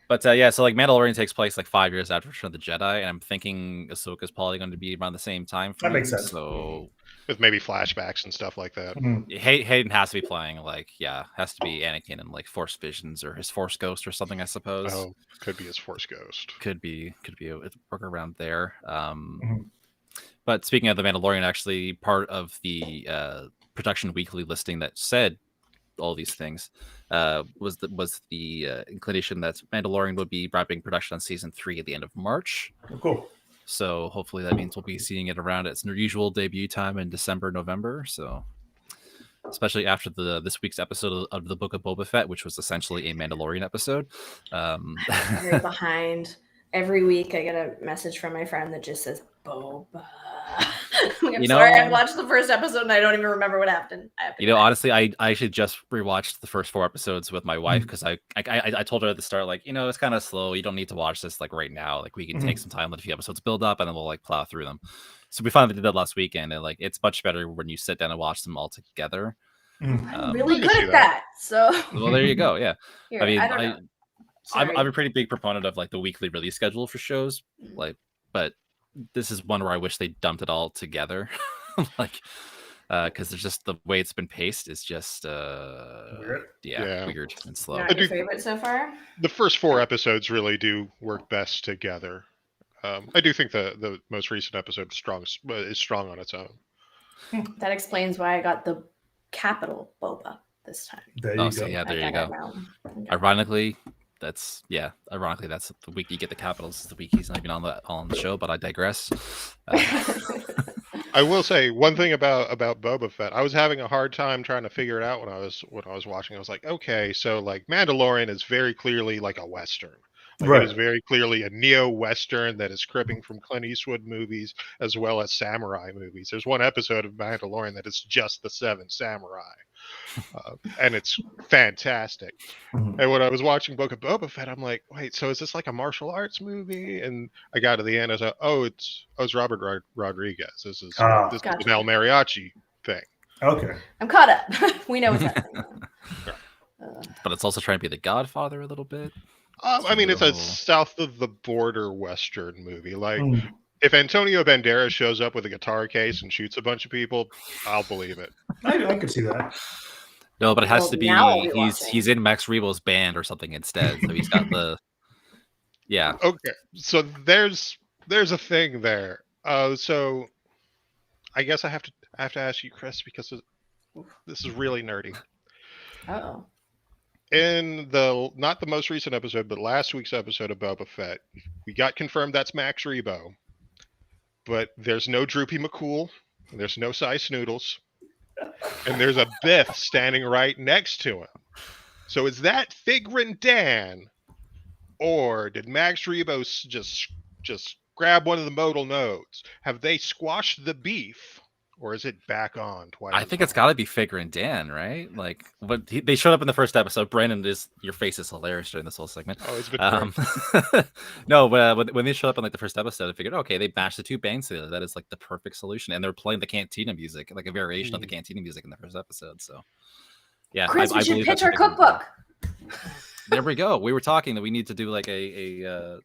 But so like Mandalorian takes place like 5 years after Return of the Jedi, and I'm thinking Ahsoka's probably going to be around the same time frame. That makes sense. So with maybe flashbacks and stuff like that. Hayden has to be playing has to be Anakin and like Force Visions or his Force Ghost or something, I suppose. Oh, could be his Force Ghost. Could be a workaround there. But speaking of the Mandalorian, actually part of the Production Weekly listing that said all these things was the inclination that Mandalorian would be wrapping production on season 3 at the end of March. Oh, cool. So hopefully that means we'll be seeing it around its usual debut time in December, November. So especially after this week's episode of the Book of Boba Fett, which was essentially a Mandalorian episode. Very behind. Every week I get a message from my friend that just says Boba. I'm You sorry, I know- watched the first episode and I don't even remember what happened. Honestly, I should just rewatch the first 4 episodes with my wife because I told her at the start, like, it's kind of slow. You don't need to watch this like right now. Like, we can take some time, let a few episodes build up, and then we'll like plow through them. So we finally did that last weekend, and like it's much better when you sit down and watch them all together. I'm really I can good see at that. So Well, there you go. Yeah, here, I mean, I don't know. I'm a pretty big proponent of like the weekly release schedule for shows, like, but this is one where I wish they dumped it all together, like, because there's just the way it's been paced is just Weird. weird and slow. Not your favorite so far? The first 4 episodes really do work best together. I do think the most recent episode is strong on its own. That explains why I got the capital boba this time. There you go. So yeah, there you got go. it wrong. Ironically, that's the week you get the capitals. Is the week he's not even on the show. But I digress. I will say one thing about Boba Fett. I was having a hard time trying to figure it out when I was watching. I was like, okay, so like Mandalorian is very clearly like a Western. Like, Right. It is very clearly a neo-Western that is cribbing from Clint Eastwood movies as well as samurai movies. There's one episode of Mandalorian that is just the 7 Samurai, and it's fantastic. Mhm. And when I was watching Book of Boba Fett, I'm like, wait, so is this like a martial arts movie? And I got to the end, I was like, it's Robert Rodriguez. This is Gotcha. an El Mariachi thing. Okay. I'm caught up. We know what's happening. But it's also trying to be the Godfather a little bit. I mean, it's a So- south of the border Western movie. Like, Mm. if Antonio Banderas shows up with a guitar case and shoots a bunch of people, I'll believe it. I could see that. No, but it has Well, to be now I'll be watching. he's in Max Rebo's band or something instead. So he's got the Okay, so there's a thing there. So I guess I have to ask you, Chris, because this is really nerdy. Oh. In not the most recent episode, but last week's episode of Boba Fett, we got confirmed that's Max Rebo, but there's no Droopy McCool, there's no Cy Snoodles, and there's a Biff standing right next to him. So is that Figrin Dan, or did Max Rebo just grab one of the modal nodes? Have they squashed the beef, or is it back on twice? I think it's got to be Figure and Dan, right? Like, but they showed up in the first episode. Brandon, your face is hilarious during this whole segment. Oh, it's been No, but when they showed up in like the first episode, I figured, okay, they mashed the 2 bands together. That is like the perfect solution, and they're playing the Cantina music, like a variation of the Cantina music in the first episode. So, yeah, Chris, we should believe pitch that's our what they're gonna do. cookbook. There we go. We were talking that we need to do like a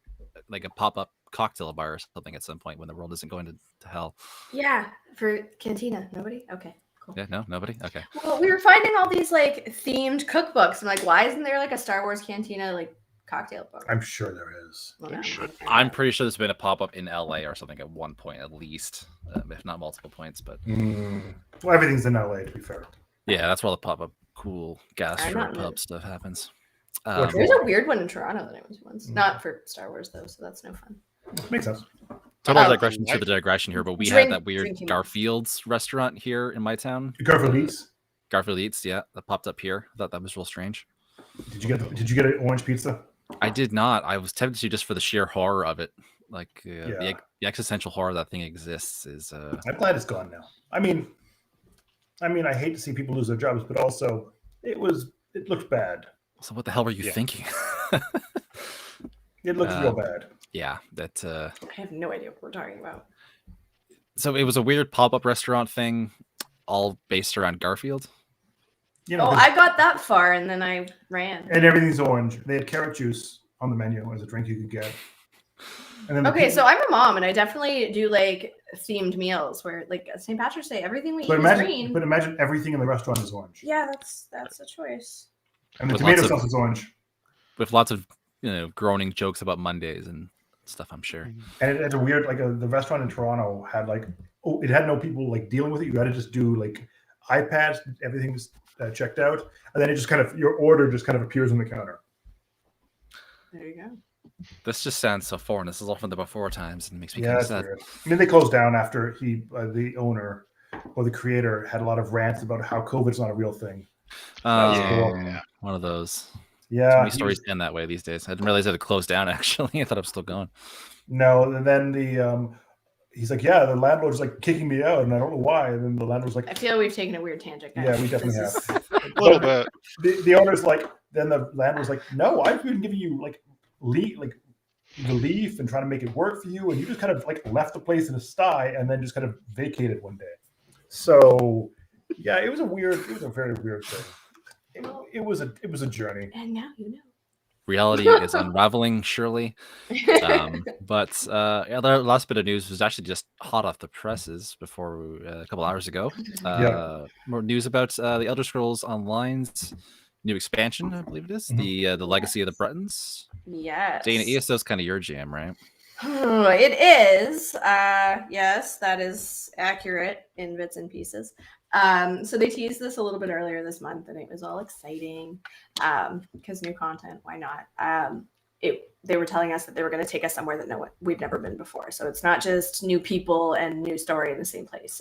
pop-up cocktail bar or something at some point when the world isn't going to hell. Yeah, for Cantina. Nobody? Okay, cool. Yeah, no, nobody. Okay. Well, we were finding all these like themed cookbooks. I'm like, why isn't there like a Star Wars Cantina like cocktail book? I'm sure there is. Well, There now should I'm gonna I'm find pretty sure there's been a pop-up in LA or something at one point at least, if not multiple points. But Well, everything's in LA, to be fair. yeah, that's where all the pop-up cool gastro not pub stuff happens. Which out. There's a weird one in Toronto that I went to once. Not for Star Wars though, so that's no fun. Makes sense. Total Oh. digression to the digression here, but we Drink- had that weird drinking. Garfield's restaurant here in my town. Garfield Eats. Garfield Eats, yeah, that popped up here. I thought that was real strange. Did you get an orange pizza? I did not. I was tempted to just for the sheer horror of it. Like Yeah. the existential horror that thing exists is I'm glad it's gone now. I mean, I hate to see people lose their jobs, but also it looked bad. so what the hell were you Yeah. thinking? It looked real bad. Yeah, that I have no idea what we're talking about. so it was a weird pop-up restaurant thing all based around Garfield. You know, Oh, I got that far and then I ran. and everything's orange. They had carrot juice on the menu as a drink you could get. And then the Okay, pizza- so I'm a mom and I definitely do like themed meals where like St. Patrick's Day, everything we eat but is green. imagine everything in the restaurant is orange, Yeah, that's a choice. and the With tomato lots of- sauce is orange. With lots of groaning jokes about Mondays and stuff, I'm sure. And it had a weird the restaurant in Toronto had it had no people like dealing with it. You had to just do like iPads, everything's checked out, and then it just kind of your order just kind of appears on the counter. There you go. This just sounds so foreign. This is all from the before times and it makes me Yeah, kind of it's sad. weird. I mean, they closed down after the owner or the creator had a lot of rants about how COVID's not a real thing. Oh, Yeah. one of those. So Yeah, many stories end that way these days. I didn't realize it had closed down. Actually, I thought it was still going. No, and then he's like, yeah, the landlord's like kicking me out, and I don't know why. And then the landlord's like, I feel we've taken a weird tangent, guys. yeah, we definitely This have. is- A little bit. The owner's like, then the landlord's like, no, I've been giving you like relief and trying to make it work for you, and you just kind of like left the place in a sty and then just kind of vacated one day. So yeah, it was a very weird thing. It was a journey. And now you know. Reality is unraveling, surely. But the last bit of news was actually just hot off the presses before a couple hours ago. More news about the Elder Scrolls Online's new expansion, I believe it is, the Legacy of the Bretons. Yes. Dana, ESO's kind of your jam, right? It is. Yes, that is accurate in bits and pieces. So they teased this a little bit earlier this month, and it was all exciting because new content. Why not? They were telling us that they were going to take us somewhere that we've never been before. So it's not just new people and new story in the same place.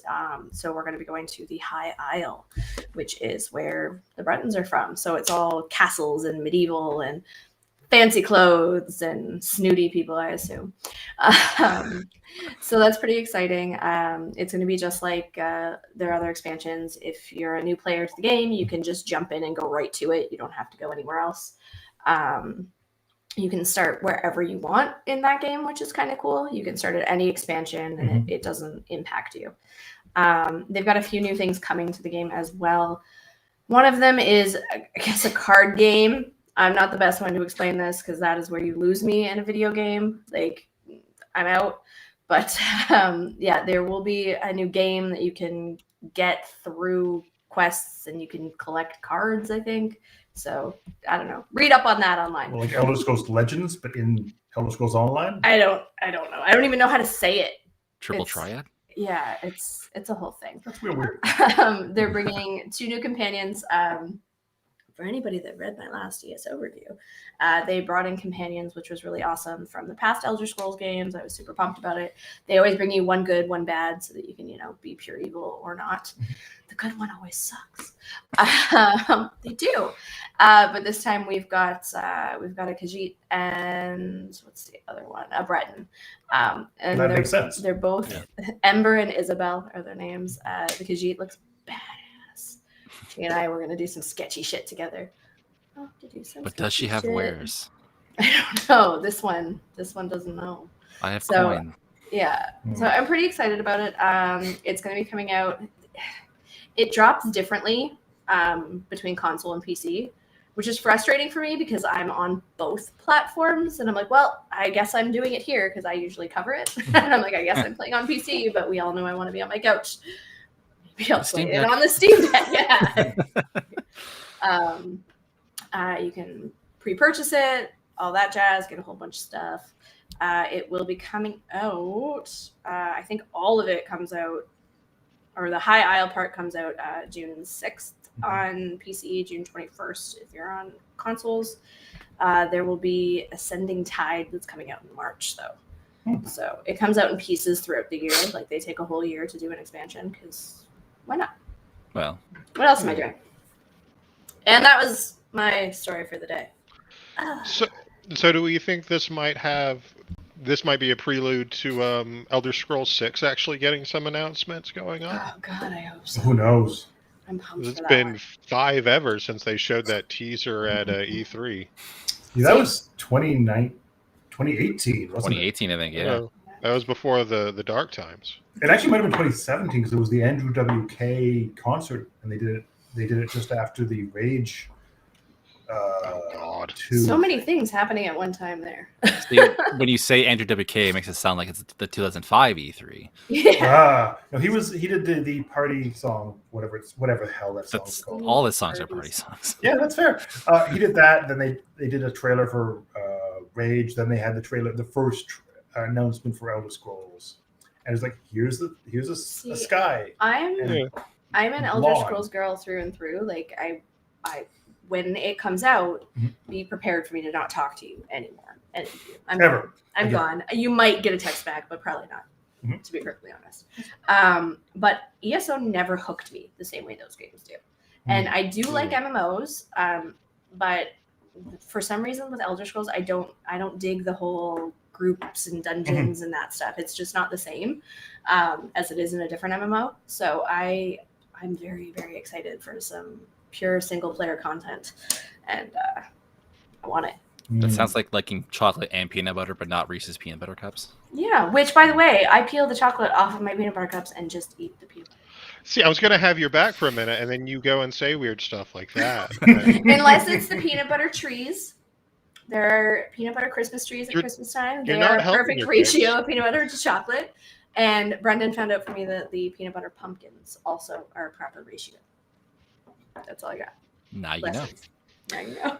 So we're going to be going to the High Isle, which is where the Bretons are from. So it's all castles and medieval and fancy clothes and snooty people, I assume. So that's pretty exciting. It's going to be just like their other expansions. If you're a new player to the game, you can just jump in and go right to it. You don't have to go anywhere else. You can start wherever you want in that game, which is kind of cool. You can start at any expansion and it doesn't impact you. They've got a few new things coming to the game as well. One of them is, I guess, a card game. I'm not the best one to explain this because that is where you lose me in a video game. Like, I'm out. But yeah, there will be a new game that you can get through quests and you can collect cards, I think. So, I don't know. Read up on that online. Well, like Elder Scrolls Legends, but in Elder Scrolls Online? I don't know. I don't even know how to say it. Triple Triad? Yeah, it's a whole thing. That's real weird. They're bringing 2 new companions. For anybody that read my last ESO review, they brought in companions, which was really awesome from the past Elder Scrolls games. I was super pumped about it. They always bring you one good, one bad, so that you can, be pure evil or not. The good one always sucks. They do, but this time we've got a Khajiit and what's the other one? A Breton. And that makes sense. They're both Ember and Isabel are their names. The Khajiit looks bad. She and I were going to do some sketchy shit together. But does she have wares? I don't know. This one doesn't know. I have coin. Yeah. So I'm pretty excited about it. It's going to be coming out. It drops differently between console and PC, which is frustrating for me because I'm on both platforms. And I'm like, well, I guess I'm doing it here because I usually cover it. And I'm like, I guess I'm playing on PC, but we all know I want to be on my couch. Maybe I'll play it on the Steam Deck. Yeah. You can pre-purchase it, all that jazz, get a whole bunch of stuff. It will be coming out. I think all of it comes out, or the High Isle part comes out June 6th on PC, June 21st if you're on consoles. There will be Ascending Tide that's coming out in March, though. So it comes out in pieces throughout the year. Like, they take a whole year to do an expansion because why not? Well, what else am I doing? And that was my story for the day. So do we think this might be a prelude to Elder Scrolls 6 actually getting some announcements going on? Oh God, I hope so. Who knows? I'm pumped It's for that been one. 5 ever since they showed that teaser at E3. Yeah, that was 2018, wasn't 2018, I think, yeah. That was before the dark times. it? It actually might have been 2017 because it was the Andrew WK concert, and they did it just after the Rage. God. 2. So many things happening at one time there. See, when you say Andrew WK, it makes it sound like it's the 2005 E3. Yeah. No, he did the party song, whatever the hell that song's That's called. all his songs are party songs. Yeah, that's fair. He did that. Then they did a trailer for Rage. Then they had the first announcement for Elder Scrolls, and it's like here's a sky. I'm an Elder Blonde. Scrolls girl through and through. Like I when it comes out, be prepared for me to not talk to you anymore. I'm gone. You might get a text back, but probably not, to be perfectly honest. But ESO never hooked me the same way those games do. And I do like MMOs, but for some reason with Elder Scrolls, I don't dig the whole groups and dungeons and that stuff. It's just not the same as it is in a different MMO. So I'm very, very excited for some pure single player content, and I want it. That sounds like liking chocolate and peanut butter, but not Reese's peanut butter cups. Yeah, which, by the way, I peel the chocolate off of my peanut butter cups and just eat the peanut butter. See, I was going to have your back for a minute, and then you go and say weird stuff like that. Unless it's the peanut butter trees. There are peanut butter Christmas trees at Christmas time. They are a perfect ratio of peanut butter to chocolate. And Brendan found out for me that the peanut butter pumpkins also are a proper ratio. That's all I got. Now you Lessons. Now you know.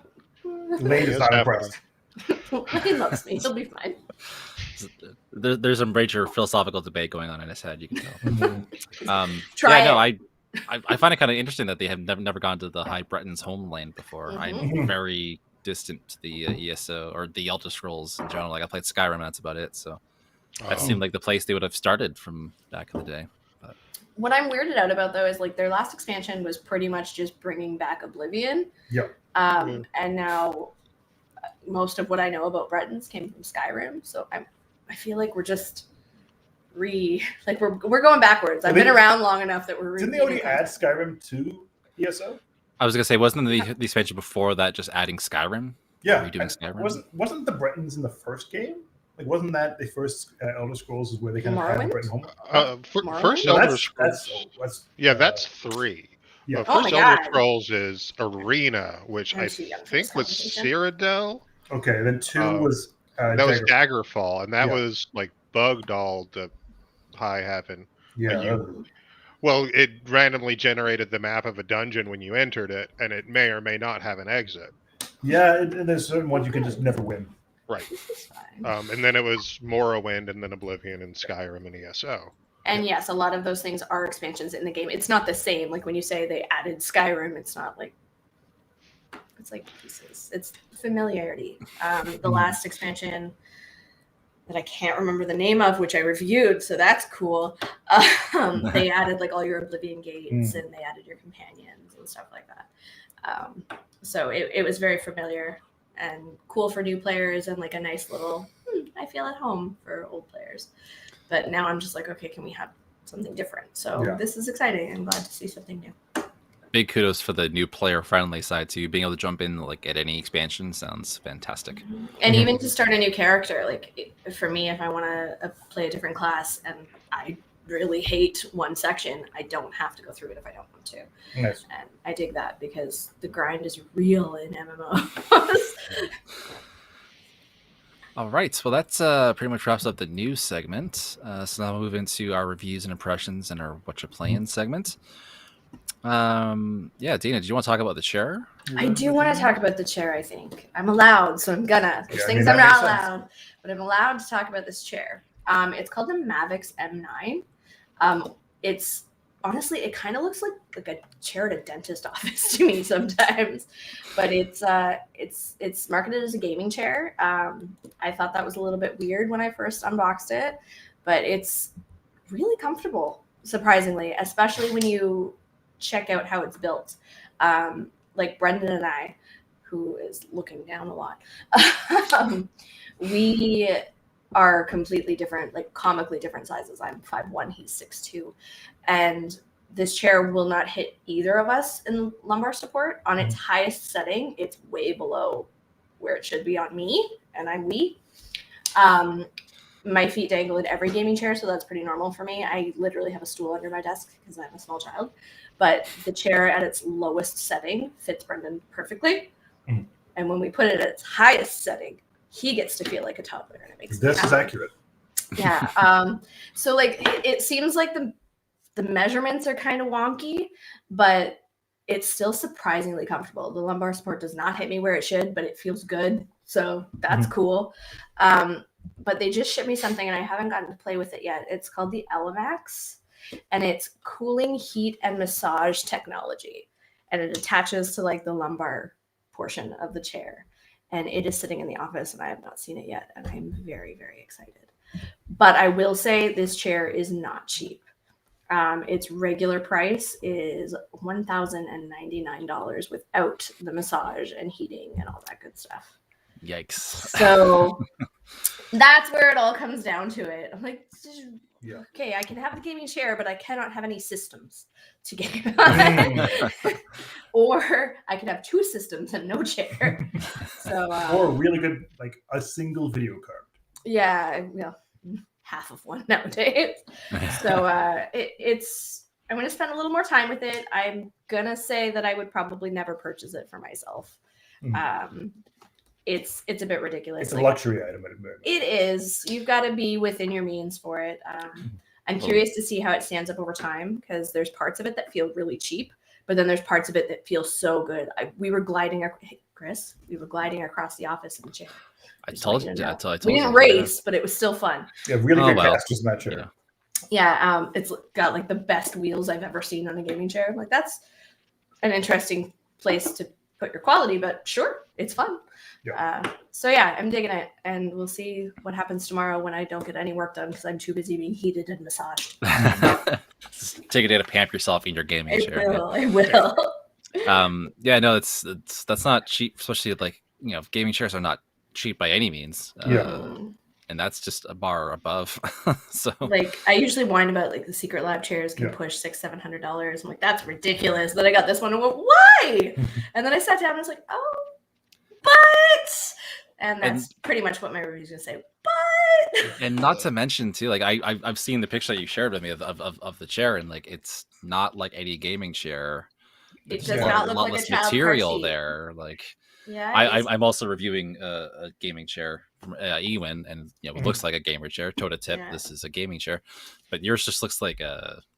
Lane is not impressed. He loves me. He'll be fine. There's a major philosophical debate going on in his head. You can tell. Try it. I find it kind of interesting that they have never gone to the High Breton's homeland before. I'm very distant to the ESO or the Elder Scrolls in general. Like I played Skyrim, and that's about it. So that seemed like the place they would have started from back in the day. But what I'm weirded out about though is like their last expansion was pretty much just bringing back Oblivion. Yep. And now most of what I know about Bretons came from Skyrim. So I feel like we're just we're going backwards. I've been around long enough that we're didn't they already add Skyrim to ESO? I was gonna say, wasn't the expansion before that just adding Skyrim? Yeah, redoing Skyrim? Wasn't the Bretons in the first game? Like, wasn't that the first Elder Scrolls is where they kind of had the Breton home? First No, Elder Scrolls. That's 3. Yeah. First Elder Scrolls is Arena, which I think was Cyrodiil. Okay, then 2 was that was Daggerfall, and that was like bugged all to high heaven. Yeah. Well, it randomly generated the map of a dungeon when you entered it, and it may or may not have an exit. Yeah, and there's certain ones you can just never win. Right. And then it was Morrowind, and then Oblivion, and Skyrim, and ESO. And yes, a lot of those things are expansions in the game. It's not the same. Like when you say they added Skyrim, it's not like it's like pieces. It's familiarity. The last expansion that I can't remember the name of, which I reviewed, so that's cool. They added like all your Oblivion gates and they added your companions and stuff like that. So it was very familiar and cool for new players and like a nice little, I feel at home for old players. But now I'm just like, okay, can we have something different? So this is exciting. I'm glad to see something new. Big kudos for the new player friendly side too. Being able to jump in like at any expansion sounds fantastic. And even to start a new character, like for me, if I want to play a different class and I really hate one section, I don't have to go through it if I don't want to. Nice. And I dig that because the grind is real in MMOs. All right, well that's pretty much wraps up the news segment. So now we'll move into our reviews and impressions and our what you're playing segment. Dina, do you want to talk about the chair? I do want to talk about the chair. I think I'm allowed, so I'm gonna. There's things that I'm not makes sense. allowed, but I'm allowed to talk about this chair. It's called the Mavix M9. It's honestly, it kind of looks like a chair at a dentist office to me sometimes, but it's marketed as a gaming chair. I thought that was a little bit weird when I first unboxed it, but it's really comfortable, surprisingly, especially when you check out how it's built. Like Brendan and I, who is looking down a lot, we are completely different, like comically different sizes. I'm 5'1", he's 6'2", and this chair will not hit either of us in lumbar support. On its highest setting, it's way below where it should be on me, and I'm wee. My feet dangle in every gaming chair, so that's pretty normal for me. I literally have a stool under my desk because I'm a small child. But the chair at its lowest setting fits Brendan perfectly. And when we put it at its highest setting, he gets to feel like a toddler, and it makes me This is happy. accurate. Yeah. So like it seems like the measurements are kind of wonky, but it's still surprisingly comfortable. The lumbar support does not hit me where it should, but it feels good. So that's cool. But they just shipped me something and I haven't gotten to play with it yet. It's called the Elemax, and it's cooling, heat, and massage technology. And it attaches to like the lumbar portion of the chair. And it is sitting in the office and I have not seen it yet. And I'm very, very excited. But I will say this chair is not cheap. Its regular price is $1,099 without the massage and heating and all that good stuff. Yikes. So that's where it all comes down to it. I'm like, Yeah. okay, I can have the gaming chair, but I cannot have any systems to game on. Or I could have 2 systems and no chair. So Or really good, like a single video card. yeah, well, half of one nowadays. So it's I'm going to spend a little more time with it. I'm going to say that I would probably never purchase it for myself. It's a bit ridiculous. It's a luxury item. It is. You've got to be within your means for it. I'm curious to see how it stands up over time because there's parts of it that feel really cheap, but then there's parts of it that feel so good. We were gliding across the office in the chair. I told you. We didn't race, but it was still fun. Yeah, really good casters in that chair. Yeah, it's got like the best wheels I've ever seen on a gaming chair. Like that's an interesting place to put your quality, but sure, it's fun. Yeah. So yeah, I'm digging it, and we'll see what happens tomorrow when I don't get any work done because I'm too busy being heated and massaged. Take a day to pamp yourself in your gaming chair. I will. Yeah, no, that's not cheap, especially like gaming chairs are not cheap by any means. And that's just a bar above. So like I usually whine about like the Secret Lab chairs can push $600-$700. I'm like, that's ridiculous. Then I got this one and went, why? And then I sat down and was like, oh, but and that's pretty much what my review's gonna say. But and not to mention too, like I've seen the picture that you shared with me of the chair, and like it's not like any gaming chair. It does not look like a child material car seat. There. Like yeah, I'm also reviewing a gaming chair from Ewin, and it looks like a gamer chair, toe to tip. Yeah. This is a gaming chair, but yours just looks like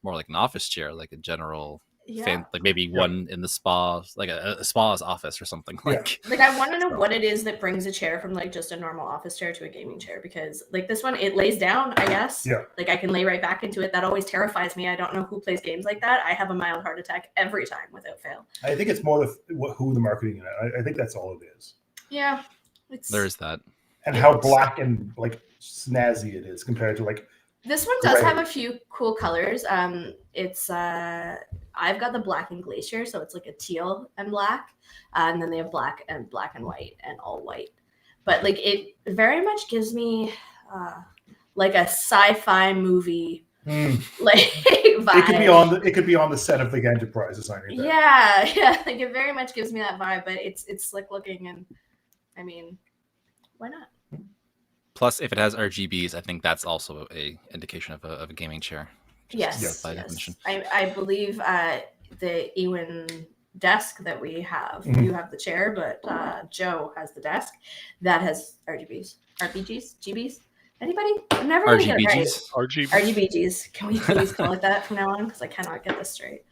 more like an office chair, like a general. Like maybe one in the spa, like a spa's office or something. Like I want to know what it is that brings a chair from like just a normal office chair to a gaming chair, because like this one, it lays down, I guess. Yeah. Like I can lay right back into it. That always terrifies me. I don't know who plays games like that. I have a mild heart attack every time without fail. I think it's more who the marketing in it. I think that's all it is. Yeah. There's that. And how black and like snazzy it is compared to like. This one does have a few cool colors. It's I've got the black and glacier, so it's like a teal and black, and then they have black and white and all white. But like it very much gives me like a sci-fi movie like vibe. It could be on the set of the Enterprise or something. Like yeah. Like it very much gives me that vibe, but it's slick looking, and I mean, why not? Plus, if it has RGBs, I think that's also a indication of a gaming chair. Yes. By definition. I believe the Ewin desk that we have, you have the chair, but Joe has the desk that has RGBs, GBs. Anybody? I'm never going to get it right. RGBs. Can we please call it that from now on? Because I cannot get this straight.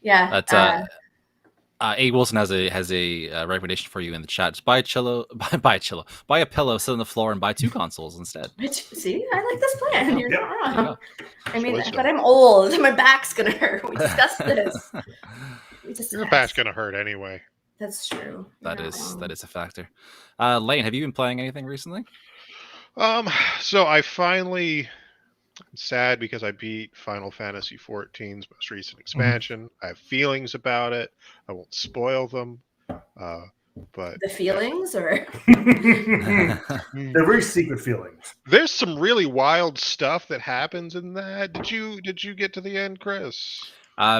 Yeah. That's A. Wilson has a recommendation for you in the chat. Just buy a pillow, sit on the floor, and buy 2 consoles instead. See, I like this plan. You're not wrong. Yeah. I mean, but I'm old. My back's gonna hurt. We discussed this. Your back's gonna hurt anyway. That's true. That is a factor. Lane, have you been playing anything recently? So I finally. I'm sad because I beat Final Fantasy XIV's most recent expansion. I have feelings about it. I won't spoil them. But the feelings, or they're very secret feelings. There's some really wild stuff that happens in that. Did you get to the end, Chris?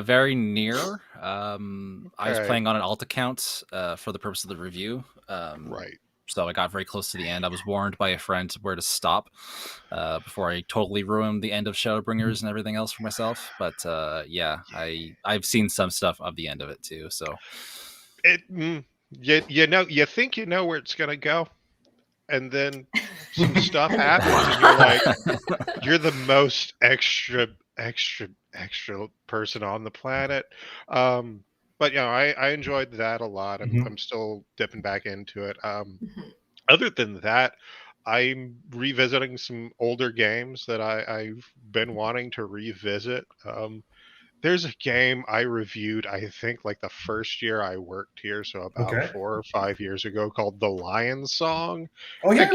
Very near. I was playing on an alt account for the purpose of the review. Right. So I got very close to the end. I was warned by a friend where to stop before I totally ruined the end of Shadowbringers and everything else for myself. But yeah, I've seen some stuff of the end of it too. So you think you know where it's gonna go, and then some stuff happens, and you're like, you're the most extra person on the planet. But I enjoyed that a lot. I'm still dipping back into it. Other than that, I'm revisiting some older games that I've been wanting to revisit. There's a game I reviewed, I think, like the first year I worked here, so about 4 or 5 years ago, called The Lion Song. Oh yeah,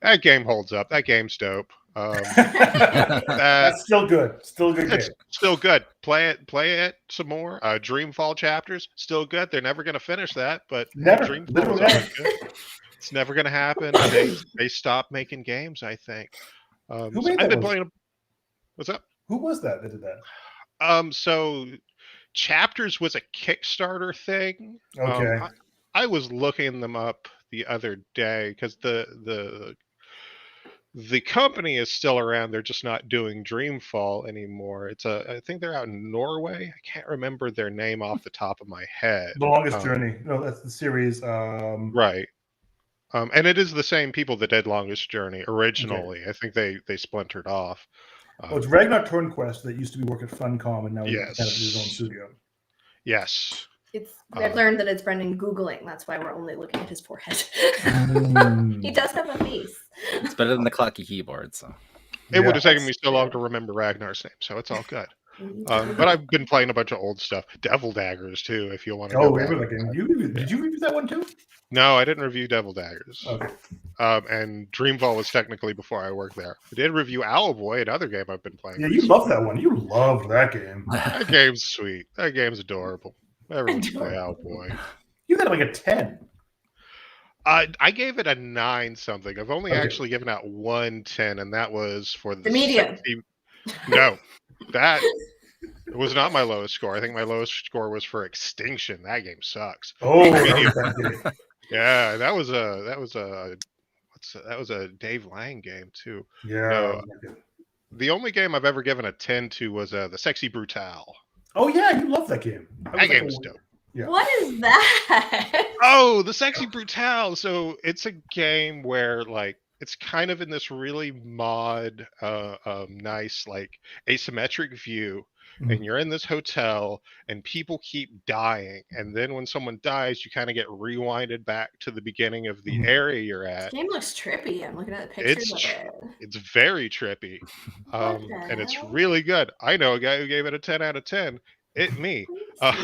that game holds up. That game's dope. That's still good. Still good game. Still good. Play it some more. Dreamfall chapters, still good. They're never going to finish that, but never. Dreamfall is good. It's never going to happen. They stopped making games, I think. Who So made I've that been one? playing. What's up? Who was that did that? So Chapters was a Kickstarter thing. Okay. I was looking them up the other day because the company is still around. They're just not doing Dreamfall anymore. I think they're out in Norway. I can't remember their name off the top of my head. The Longest Journey. No, that's the series. Right. And it is the same people that did Longest Journey originally. Okay. I think they splintered off. It's Ragnar Tornquist that used to be working at Funcom, and now he's Yes. kind of his own studio. Yes. I've learned that it's Brendan Googling. That's why we're only looking at his forehead. He does have a face. It's better than the clucky keyboard. So it would have taken me so long to remember Ragnar's name, so it's all good. But I've been playing a bunch of old stuff. Devil Daggers too, if you want to. Remember that game? Did you review that one too? No, I didn't review Devil Daggers. Okay. And Dreamfall was technically before I worked there. I did review Owlboy, another game I've been playing. Yeah, you love that one. You loved that game. That game's sweet. That game's adorable. Everyone should play Owlboy. You got like a 10. I gave it a 9 something. I've only actually given out 1 10, and that was for the medium. No, that was not my lowest score. I think my lowest score was for Extinction. That game sucks. Oh, yeah, that was a Dave Lang game too. Yeah. The only game I've ever given a 10 to was the Sexy Brutale. Oh yeah, you love that game. That game was dope. Yeah. What is that? Oh, the Sexy Brutale. So it's a game where like it's kind of in this really mod, nice like asymmetric view. And you're in this hotel and people keep dying. And then when someone dies, you kind of get rewinded back to the beginning of the area you're at. This game looks trippy. I'm looking at the pictures of it. It's very trippy. And it's really good. I know a guy who gave it a 10 out of 10. Me. But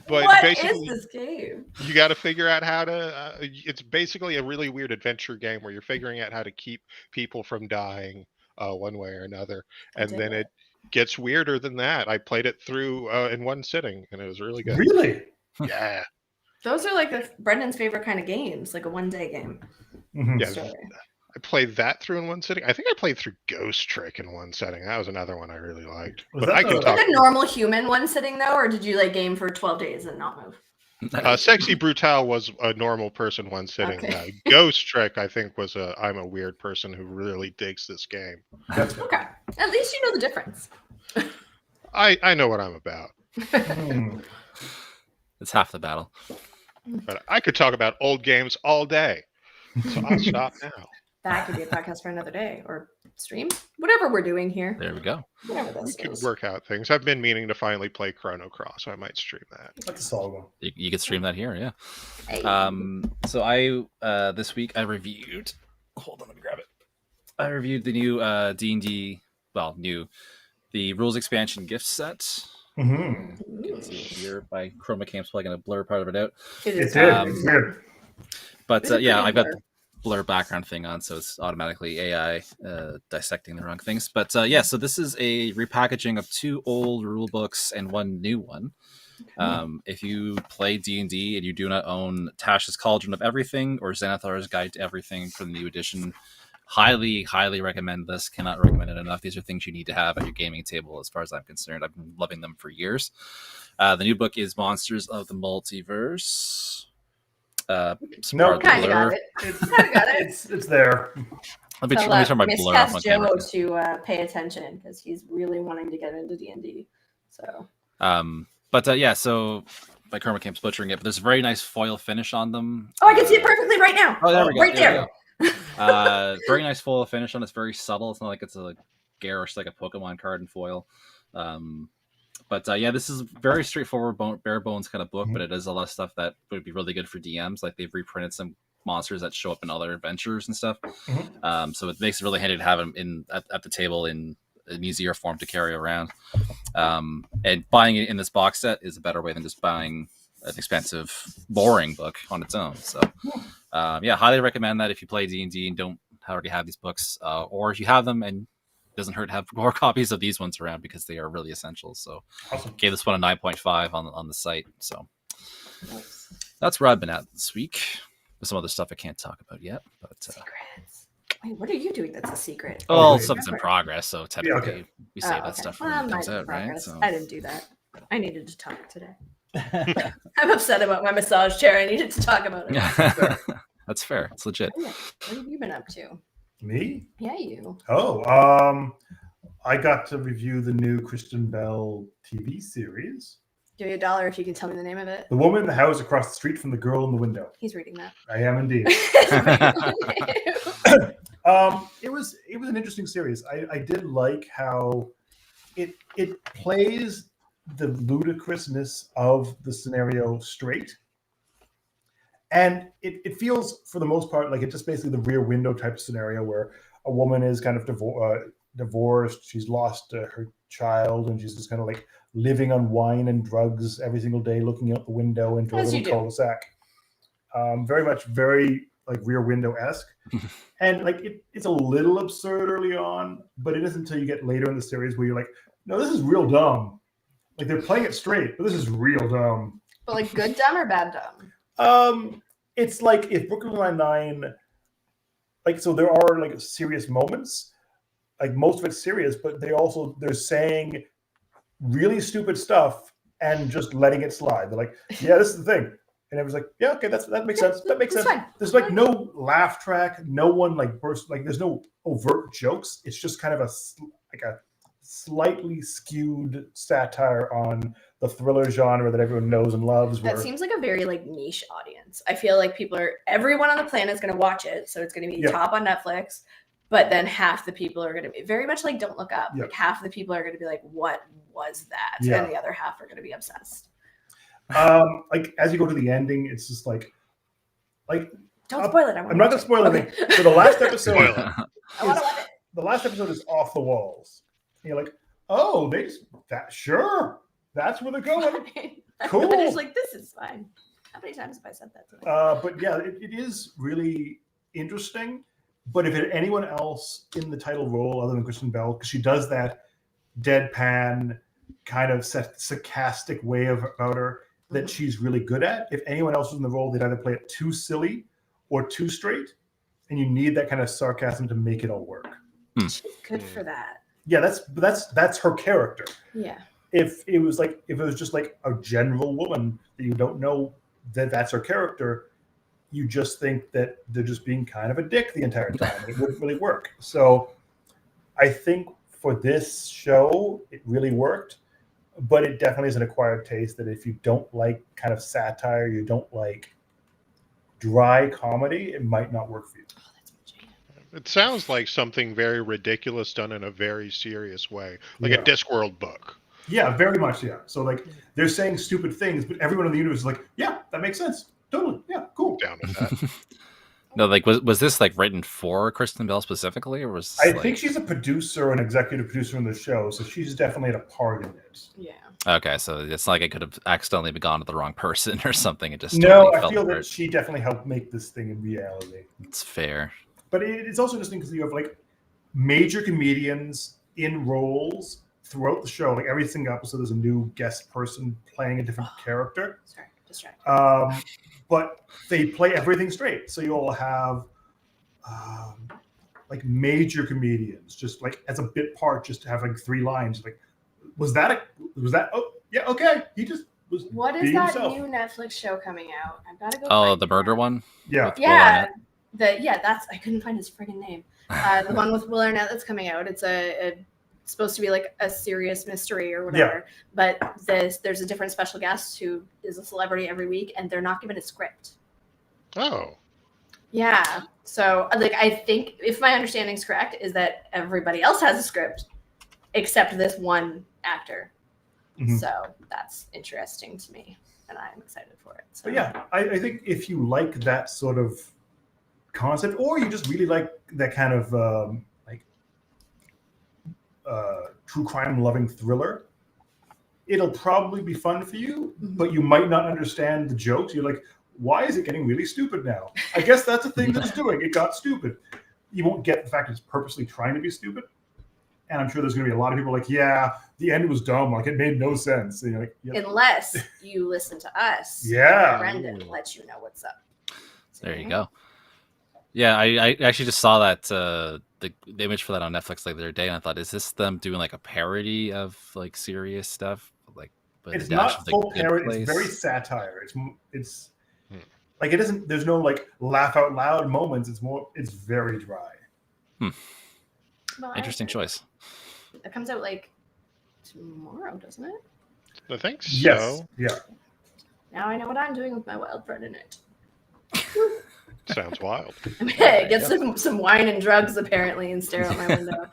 what is this game? You got to figure out how to... it's basically a really weird adventure game where you're figuring out how to keep people from dying one way or another. And then it gets weirder than that. I played it through in one sitting, and it was really good. Really? Yeah. Those are like Brendan's favorite kind of games, like a one-day game. Mm-hmm. Yeah, I played that through in one sitting. I think I played through Ghost Trick in one setting. That was another one I really liked. But I can talk. Like a normal human one sitting though, or did you like game for 12 days and not move? Sexy Brutale was a normal person one sitting. Okay. Ghost Trick, I think, was I'm a weird person who really digs this game. Okay. At least you know the difference. I know what I'm about. It's half the battle. But I could talk about old games all day. So I'll stop now. That could be a podcast for another day or stream. Whatever we're doing here. There we go. Whatever this We is. could work out things. I've been meaning to finally play Chrono Cross, so I might stream that. That's a solid one. You could stream that here, yeah. Hey. So I this week I reviewed. Hold on, let me grab it. I reviewed the new D&D. Well, the rules expansion gift set. Mm-hmm. You can see it here by Chroma Camp's probably going to blur part of it out. It's weird. But yeah, I've got the blur background thing on, so it's automatically AI dissecting the wrong things. But yeah, so this is a repackaging of 2 old rule books and 1 new one. If you play D&D and you do not own Tasha's Cauldron of Everything or Xanathar's Guide to Everything for the new edition, highly recommend this. Cannot recommend it enough. These are things you need to have at your gaming table as far as I'm concerned. I've been loving them for years. The new book is Monsters of the Multiverse. No, kind of got it. It's there. Let me turn my blur off on camera. to pay attention because he's really wanting to get into D&D. So yeah, so by Chroma Camp's butchering it, but there's a very nice foil finish on them. I can see it perfectly right now. Oh, there we go. Right there. Very nice foil finish on. It's very subtle. It's not like it's a garish like a Pokemon card in foil. Yeah, this is very straightforward, bare bones kind of book, but it is a lot of stuff that would be really good for DMs. Like they've reprinted some monsters that show up in other adventures and stuff. So it makes it really handy to have them at the table in an easier form to carry around. And buying it in this box set is a better way than just buying an expensive, boring book on its own. So yeah, highly recommend that if you play D&D and don't already have these books, or if you have them and it doesn't hurt to have more copies of these ones around because they are really essential. So awesome. Gave this one a 9.5 on the site. So that's where I've been at this week. Some other stuff I can't talk about yet, but Secrets. Wait, what are you doing that's a secret? well, wait. stuff's in progress, so technically okay. we save that Okay. stuff Well, when it mine's comes in out, right? progress. So I didn't do that. I needed to talk today. I'm upset about my massage chair. I needed to talk about it. that's fair. It's legit. What have you been up to? Me? Yeah, you. Oh, I got to review the new Kristen Bell TV series. Give you $1 if you can tell me the name of it. The woman in the house across the street from the girl in the window. He's reading that. I am indeed. It was an interesting series. I did like how it plays the ludicrousness of the scenario straight. And it feels, for the most part, like it's just basically the Rear Window type of scenario where a woman is kind of divorced. She's lost her child, and she's just kind of like living on wine and drugs every single day, looking out the window into a As you little do. cul-de-sac. Very like Rear Window-esque. And like it's a little absurd early on, but it isn't until you get later in the series where you're like, no, this is real dumb. Like they're playing it straight, but this is real dumb. But like good dumb or bad dumb? It's like if Brooklyn Nine-Nine, like, so there are like serious moments, like most of it's serious, but they're saying really stupid stuff and just letting it slide. They're like, yeah, this is the thing. And everyone's like, yeah, okay, that makes sense. That makes That's sense. fine. There's like no laugh track. No one like burst. Like there's no overt jokes. It's just kind of a slightly skewed satire on the thriller genre that everyone knows and loves. That seems like a very like niche audience. I feel like everyone on the planet is going to watch it, so it's going to be top on Netflix. But then half the people are going to be very much like Don't Look Up. Yeah. Like half the people are going to be like, "What was that?" Yeah. And the other half are going to be obsessed. Like as you go to the ending, it's just like Don't spoil it. I'm not going to spoil anything. Okay. So the last episode, Spoil it. I want to watch it. the last episode is off the walls. And you're like, oh, sure, that's where they're going. Cool. But it's like, this is fine. How many times have I said that to me? But yeah, it is really interesting. But if it anyone else in the title role other than Kristen Bell, because she does that deadpan kind of sarcastic way about her that she's really good at. If anyone else was in the role, they'd either play it too silly or too straight, and you need that kind of sarcasm to make it all work. She's good for that. Yeah, that's her character. Yeah. If it was just like a general woman that you don't know that's her character, you just think that they're just being kind of a dick the entire time. It wouldn't really work. So I think for this show, it really worked, but it definitely is an acquired taste that if you don't like kind of satire, you don't like dry comedy, it might not work for you. Oh, that's my jam. It sounds like something very ridiculous done in a very serious way, like Yeah. a Discworld book. Yeah, very much. Yeah. So like they're saying stupid things, but everyone in the universe is like, yeah, that makes sense. Totally. Yeah, cool. Down with that. No, like was this like written for Kristen Bell specifically, or was I this, think she's a producer, an executive producer in the show, so she's definitely had a part in it. Yeah. okay? So it's like it could have accidentally gone to the wrong person or something. It just No, totally I fell feel apart. that she definitely helped make this thing in reality. It's fair. But it's also interesting because you have like major comedians in roles throughout the show. Like every single episode, there's a new guest person playing a different character. Sorry, distracted. But they play everything straight. So you all have like major comedians just like as a bit part, just to have like 3 lines. Like, was that? Oh, yeah, okay. He just was. What is being that himself. new Netflix show coming out? I've got to go. Oh, find the it. murder one. Yeah. With Will Yeah. Arnett? That's I couldn't find his friggin' name. The one with Will Arnett that's coming out. It's it's supposed to be like a serious mystery or whatever. But there's a different special guest who is a celebrity every week, and they're not given a script. Oh. Yeah. So like I think if my understanding is correct, is that everybody else has a script except this one actor. Mhm. So that's interesting to me, and I'm excited for it. So But yeah, I think if you like that sort of concept, or you just really like that kind of true crime loving thriller, it'll probably be fun for you, but you might not understand the jokes. You're like, why is it getting really stupid now? I guess that's the thing that it's doing. It got stupid. You won't get the fact it's purposely trying to be stupid. And I'm sure there's going to be a lot of people like, yeah, the end was dumb. Like, it made no sense. And you're like, yeah. unless you listen to us, Yeah. Brendan lets you know what's up. There you go. Yeah, I actually just saw that the image for that on Netflix like the other day, and I thought, is this them doing like a parody of like serious stuff, like but It's a dash not of the full Good parody. Place? It's very satire. It's Hmm. like it isn't. There's no like laugh out loud moments. It's very dry. Well, Interesting choice. It comes out like tomorrow, doesn't it? I think so. Yes. Yeah. Now I know what I'm doing with my wild Friday night. Sounds wild. Get some wine and drugs apparently and stare out my window.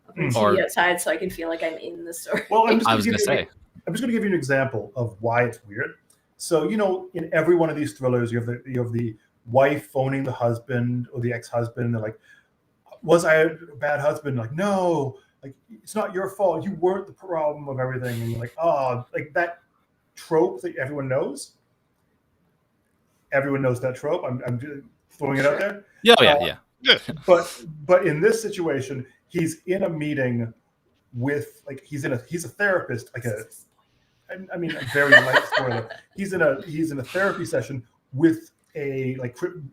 Open the Or- TV outside so I can feel like I'm in the story. Well, I was gonna say, I'm just going to give you an example of why it's weird. So, in every one of these thrillers, you have the wife phoning the husband or the ex-husband. And they're like, "Was I a bad husband?" Like, no, like it's not your fault. You weren't the problem of everything. And you're like, oh, like that trope that everyone knows. Everyone knows that trope. I'm just throwing it out there. yeah. But in this situation, he's in a meeting with he's a therapist, I mean a very light spoiler. He's in a therapy session with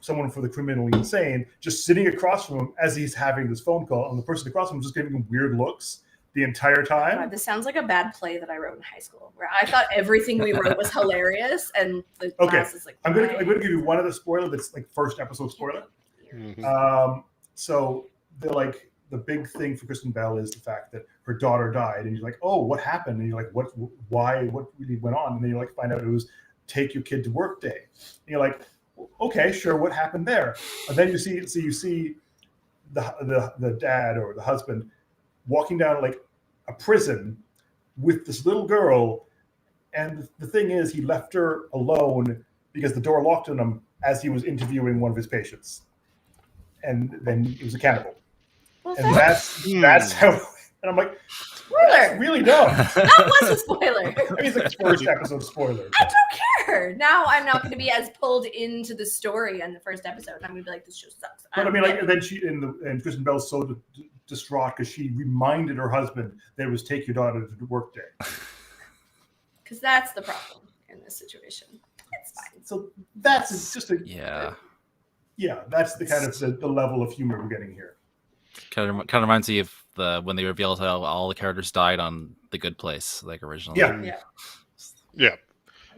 someone for the criminally insane, just sitting across from him as he's having this phone call, and the person across from him just giving him weird looks the entire time. God, this sounds like a bad play that I wrote in high school, where I thought everything we wrote was hilarious, and the class is like. I'm gonna give you one other spoiler that's like first episode spoiler. Mhm. So the big thing for Kristen Bell is the fact that her daughter died, and you're like, oh, what happened? And you're like, what really went on? And then you find out it was take your kid to work day. And you're like, okay, sure, what happened there? And then you see the dad or the husband walking down a prison with this little girl, and the thing is, he left her alone because the door locked on him as he was interviewing one of his patients, and then he was a cannibal. Well, And that's how. And I'm like, spoiler. that's really dumb. That was a spoiler. I mean, it's like a first episode spoiler. I don't care. Now I'm not going to be as pulled into the story in the first episode. I'm going to be like, this show sucks. But I mean, then she and Kristen Bell's so distraught because she reminded her husband that it was take your daughter to work day. Because that's the problem in this situation. It's fine. So that's just that's the kind of the level of humor we're getting here. Kind of reminds me of when they revealed how all the characters died on The Good Place, like originally. Yeah.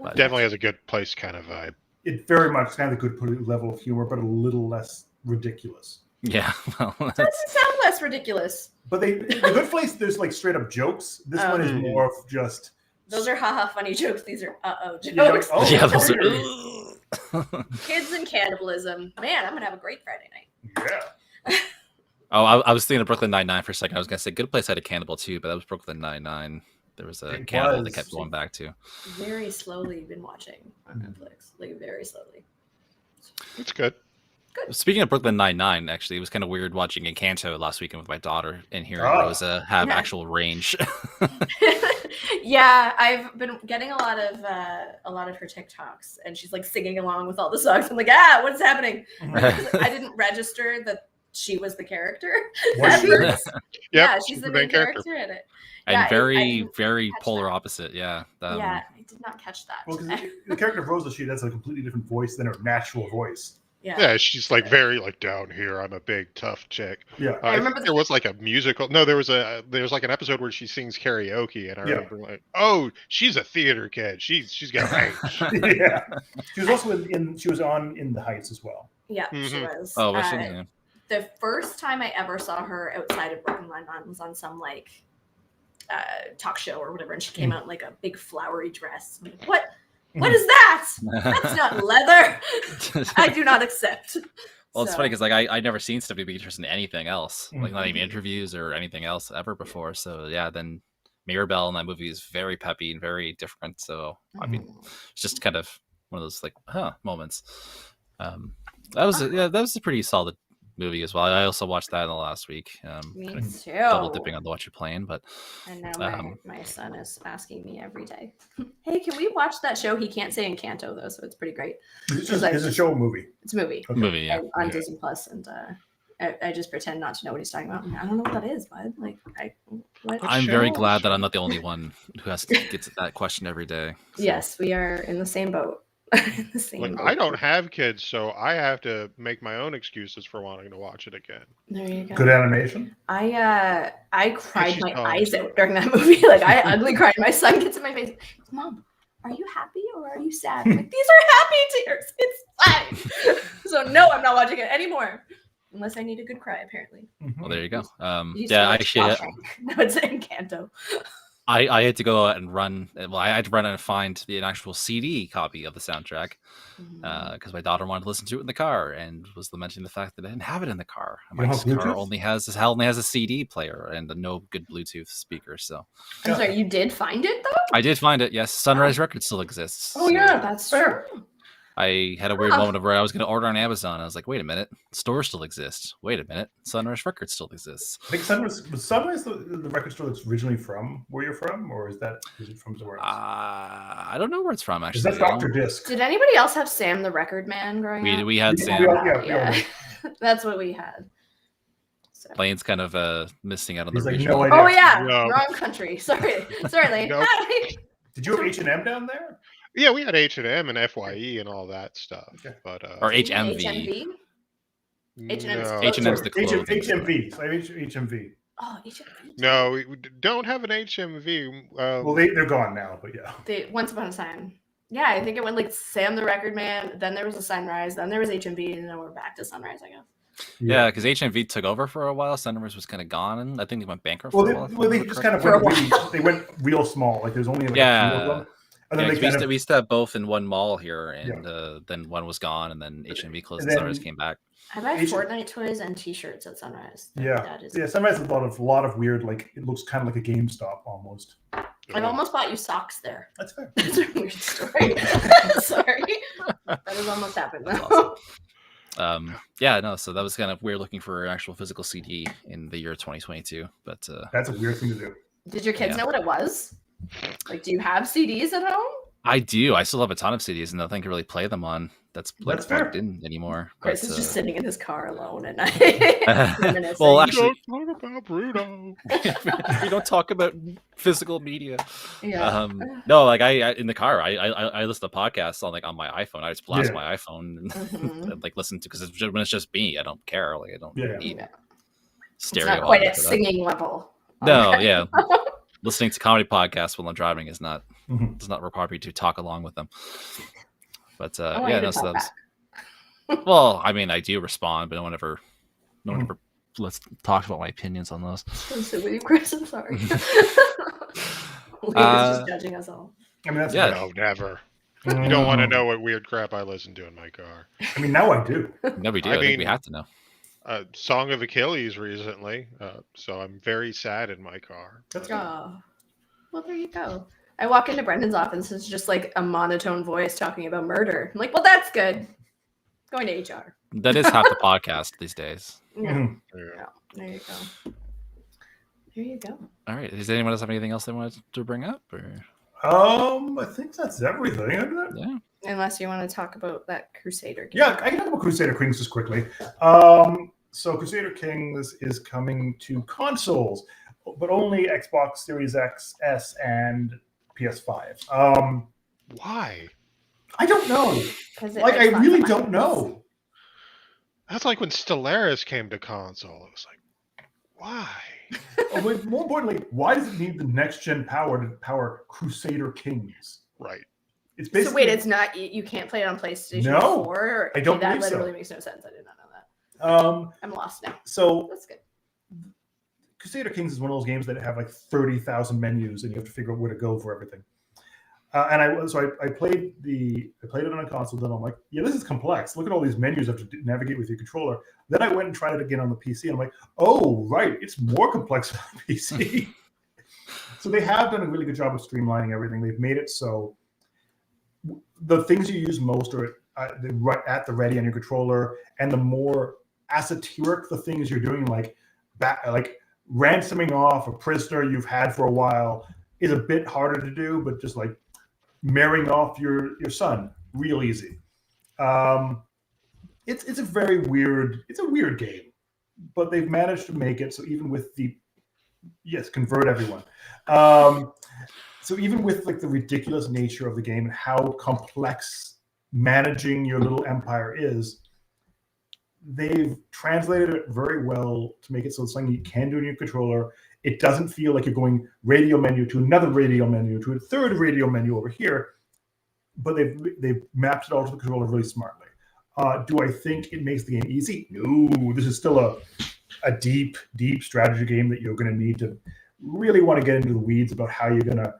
But- Definitely has a Good Place kind of vibe. It very much kind of a good level of humor, but a little less ridiculous. Yeah. Well, It doesn't sound less ridiculous. But the Good Place, there's straight up jokes. This one is more of just. Those are haha funny jokes. These are jokes. You're like, oh, yeah, those are. Kids and cannibalism. Man, I'm gonna have a great Friday night. Yeah. Oh, I was thinking of Brooklyn Nine-Nine for a second. I was gonna say Good Place had a cannibal too, but that was Brooklyn Nine-Nine. There was a cannibal that kept going back to. Very slowly been watching on Netflix. Very slowly. It's good. Speaking of Brooklyn Nine-Nine, actually, it was kind of weird watching Encanto last weekend with my daughter and hearing Rosa have actual range. Yeah, I've been getting a lot of her TikToks, and she's singing along with all the songs. I'm like, what's happening? I didn't register that she was the character. Yeah, she's the main character in it. And I very polar opposite. Yeah. I did not catch that. Well, the character of Rosa, she has a completely different voice than her natural voice. Yeah, she's very down here. I'm a big tough chick. Yeah, I remember there was a musical. No, there was an episode where she sings karaoke, and I remember oh, she's a theater kid. She's got range. Yeah, she was also she was on In the Heights as well. Yeah, she was. Oh, was she? Yeah. The first time I ever saw her outside of Brooklyn Nine-Nine was on some talk show or whatever, and she came out in a big flowery dress. I'm like, what is that? That's not leather. I do not accept. Well, it's funny because I'd never seen Stephanie Beatrice in anything else, not even interviews or anything else ever before. So yeah, then Mirabelle in that movie is very peppy and very different. So I mean, it's just kind of one of those moments. That was a pretty solid movie as well. I also watched that in the last week. Me too. Double dipping on the What You're Playing, but and now my son is asking me every day, "Hey, can we watch that show?" He can't say Encanto though, so it's pretty great. It's a show, movie. It's a movie. Okay. Movie, yeah. On Disney Plus, and I just pretend not to know what he's talking about. I don't know what that is, bud. I'm very glad that I'm not the only one who has to get to that question every day. So. Yes, we are in the same boat. The same Like, boat. I don't have kids, so I have to make my own excuses for wanting to watch it again. There you go. Good animation. I cried she's my tall. eyes out during that movie. Like I ugly cried. My son gets in my face. Mom, are you happy or are you sad? I'm like, these are happy tears. It's fine. So no, I'm not watching it anymore. Unless I need a good cry, apparently. Well, there you go. You used Yeah, to watch actually, Shawshank. No, it's Encanto. I had to go out and run. Well, I had to run out and find the actual CD copy of the soundtrack because my daughter wanted to listen to it in the car and was lamenting the fact that I didn't have it in the car. You don't My have car Bluetooth? only has a CD player and no good Bluetooth speaker. So I'm sorry, you did find it though? I did find it. Yes, Sunrise Records still exists. Oh, so yeah. That's Fair. true. I had a weird moment where I was going to order on Amazon. I was like, wait a minute, stores still exist. Wait a minute, Sunrise Records still exists. I think Sunrise the record store that's originally from where you're from, or is it from somewhere else? I don't know where it's from Is actually. that Dr. Disc? Did anybody else have Sam the Record Man growing up? We had We Sam. all- yeah, we all Yeah. did. That's what we had. So. Lane's kind of missing out on the He's like, regional. no idea. Oh yeah, No. wrong country. Sorry, Lane. Nope. Hi. Did you have H&M down there? Yeah, we had H&M and FYE and all that stuff. Okay. But Or HMV. HMV? H&M 's no, H&M's the clothing HMV. So I have HMV. Oh, HMV. no, we don't have an HMV. Well, they're gone now, but yeah. Once upon a time. Yeah, I think it went like Sam the Record Man, then there was a Sunrise, then there was HMV, and then we're back to Sunrise, I guess. Yeah, because HMV took over for a while. Sunrise was kind of gone, and I think they went bankrupt Well, for they, a while. well, they just kind of For a went really, they went real small. Like there's only like a few of them. And then Yeah, 'cause they kind we of, used to have both in one mall here, and then one was gone, and then HMV closed, and then- Sunrise came back. I buy H- Fortnite toys and T-shirts at Sunrise. yeah, That is. yeah. Sunrise has a lot of weird, like it looks kind of like a GameStop almost. I've almost bought you socks there. That's fair. That's a weird story. Sorry, that has almost happened That's though. awesome. Yeah, no, so that was kind of weird looking for an actual physical CD in the year 2022, but That's a weird thing to do. Did your kids Yeah. know what it was? Like, do you have CDs at home? I do. I still have a ton of CDs, and nothing to really play them on. That's That's plugged fair. in anymore. Chris but, is just sitting in his car alone at night. reminiscing. well, actually, Don't talk about Bruno. we don't talk about physical media. yeah. No, like I in the car, I listen to podcasts on my iPhone. I just blast Yeah. my iPhone and, Mhm. and, like listen to because when it's just me, I don't care. Like I don't Yeah. need Yeah. It's stereo. not quite audio at for that. singing level. No, Okay. yeah. Listening to comedy podcasts while I'm driving is not Mhm. does not require me to talk along with them. But I want yeah, you to no, so talk that was. back. Well, I mean, I do respond, but no one ever Mhm. let's talk about my opinions on those. I'm so with you, Chris. I'm sorry. Leah's just judging us all. I mean, that's Yeah. No, never. fair. You don't want to know what weird crap I listen to in my car. I mean, now I do. No, we do. I I think we mean- have to know. Song of Achilles recently, so I'm very sad in my car. That's good. Oh, well, there you go. I walk into Brendan's office, it's just like a monotone voice talking about murder. I'm like, well, that's good. Going to HR. That is half the podcast these days. Yeah, Mhm. Yeah. there you go. There you go. All right. Does anyone else have anything else they wanted to bring up? Or I think that's everything, isn't it? yeah, Unless you want to talk about that Crusader game. Yeah, I can talk about Crusader Kings just quickly. So Crusader Kings is coming to consoles, but only Xbox Series X, S, and PS5. Why? I don't know. 'Cause it Like, I makes lots really of money. don't know. That's like when Stellaris came to console. It was like, why? Oh, but more importantly, why does it need the next gen power to power Crusader Kings? Right. It's So basically wait, it's not you can't play it on PlayStation No, 4? Or, I don't that believe so. literally makes no sense. I did not know that. I'm lost now. so That's good. Crusader Kings is one of those games that have like 30,000 menus, and you have to figure out where to go for everything. And I played it on a console. Then I'm like, yeah, this is complex. Look at all these menus you have to navigate with your controller. Then I went and tried it again on the PC, and I'm like, oh right, it's more complex on the PC. So they have done a really good job of streamlining everything. They've made it so the things you use most are right at the ready on your controller, and the more esoteric the things you're doing, like ransoming off a prisoner you've had for a while, is a bit harder to do. But just like marrying off your son, real easy. It's a very weird. It's a weird game, but they've managed to make it so even with convert everyone. So even with like the ridiculous nature of the game and how complex managing your little empire is, they've translated it very well to make it so it's something you can do in your controller. It doesn't feel like you're going radio menu to another radio menu to a third radio menu over here, but they've mapped it all to the controller really smartly. Do I think it makes the game easy? No, this is still a deep strategy game that you're going to need to really want to get into the weeds about how you're going to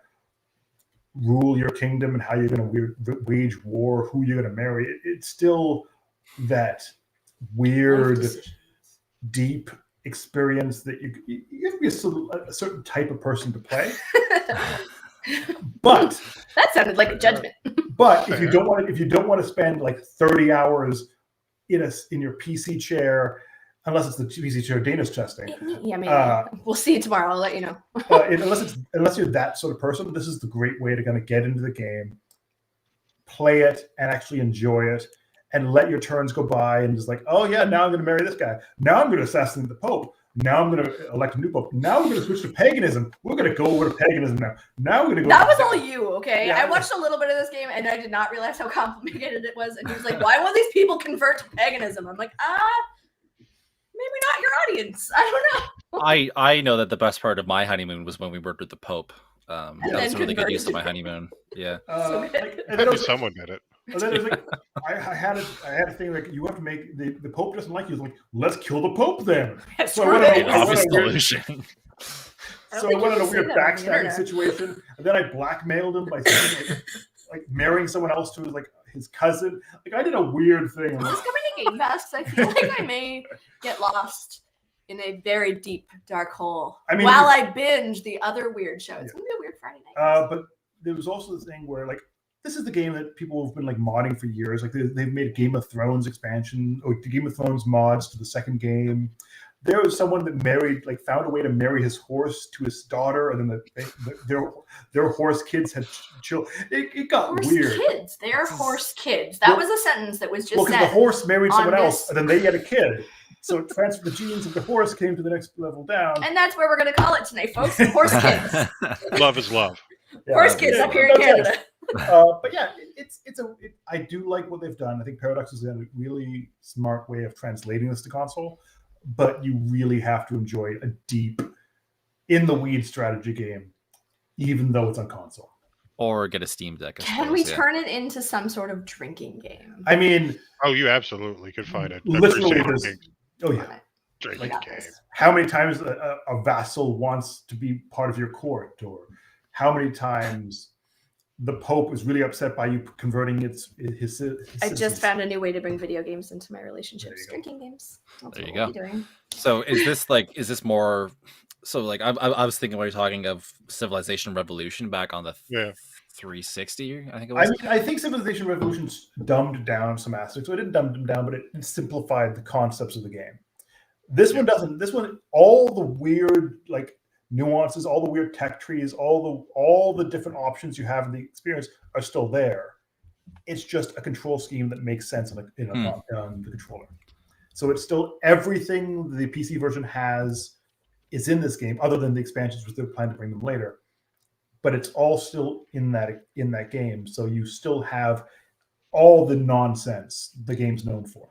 rule your kingdom and how you're going to wage war, who you're going to marry. It's still that weird, deep experience that you have to be a certain type of person to play. But that sounded like a judgment. But if you don't want to spend like 30 hours in your PC chair, unless it's the PC chair Dana's testing. Yeah, maybe. We'll see you tomorrow. I'll let you know. Unless you're that sort of person, this is the great way to kind of get into the game, play it, and actually enjoy it, and let your turns go by and just like, oh yeah, now I'm going to marry this guy. Now I'm going to assassinate the Pope. Now I'm going to elect a new Pope. Now we're going to switch to paganism. We're going to go over to paganism now. Now we're going to go. That was all you, okay? Yeah. I watched a little bit of this game and I did not realize how complicated it was. And he was like, why won't these people convert to paganism? I'm like, maybe not your audience. I don't know. I know that the best part of my honeymoon was when we worked with the Pope. That was a really good use of my honeymoon. Yeah. Someone did it. And then like, I had a thing like, you have to make the Pope doesn't like you. It's like, let's kill the Pope then. So I went on a weird backstabbing situation, and then I blackmailed him by saying, like marrying someone else to his cousin. Like I did a weird thing. Is this coming to Game Pass? I feel like I may get lost in a very deep dark hole while I binge the other weird show. It's gonna be a weird Friday night. But there was also this thing where like, this is the game that people have been like modding for years. Like they've made a Game of Thrones expansion or the Game of Thrones mods to the second game. There was someone that found a way to marry his horse to his daughter, and then their horse kids had children. It got horse weird. Kids, they're horse kids. That was a sentence that was just said. The horse married someone else, and then they had a kid. So it transferred the genes of the horse, came to the next level down. And that's where we're going to call it tonight, folks. Horse kids. Love is love. Yeah, horse kids up here in Canada. But yeah, I do like what they've done. I think Paradox is a really smart way of translating this to console, but you really have to enjoy a deep, in the weeds strategy game, even though it's on console. Or get a Steam Deck. Can we turn it into some sort of drinking game? I mean, you absolutely could find it. Literally, Drinking game. How many times a vassal wants to be part of your court, or how many times the Pope is really upset by you converting his I just found a new way to bring video games into my relationships. Drinking games. That's there you what go. We'll be doing. So is this more? So like I was thinking when you're talking of Civilization Revolution back on the 360, I think it was. I think Civilization Revolution's dumbed down some aspects. So it didn't dumb them down, but it simplified the concepts of the game. This one doesn't. This one, all the weird like nuances, all the weird tech trees, all the different options you have in the experience are still there. It's just a control scheme that makes sense on the controller. So it's still everything the PC version has is in this game, other than the expansions, which they're planning to bring them later. But it's all still in that game. So you still have all the nonsense the game's known for.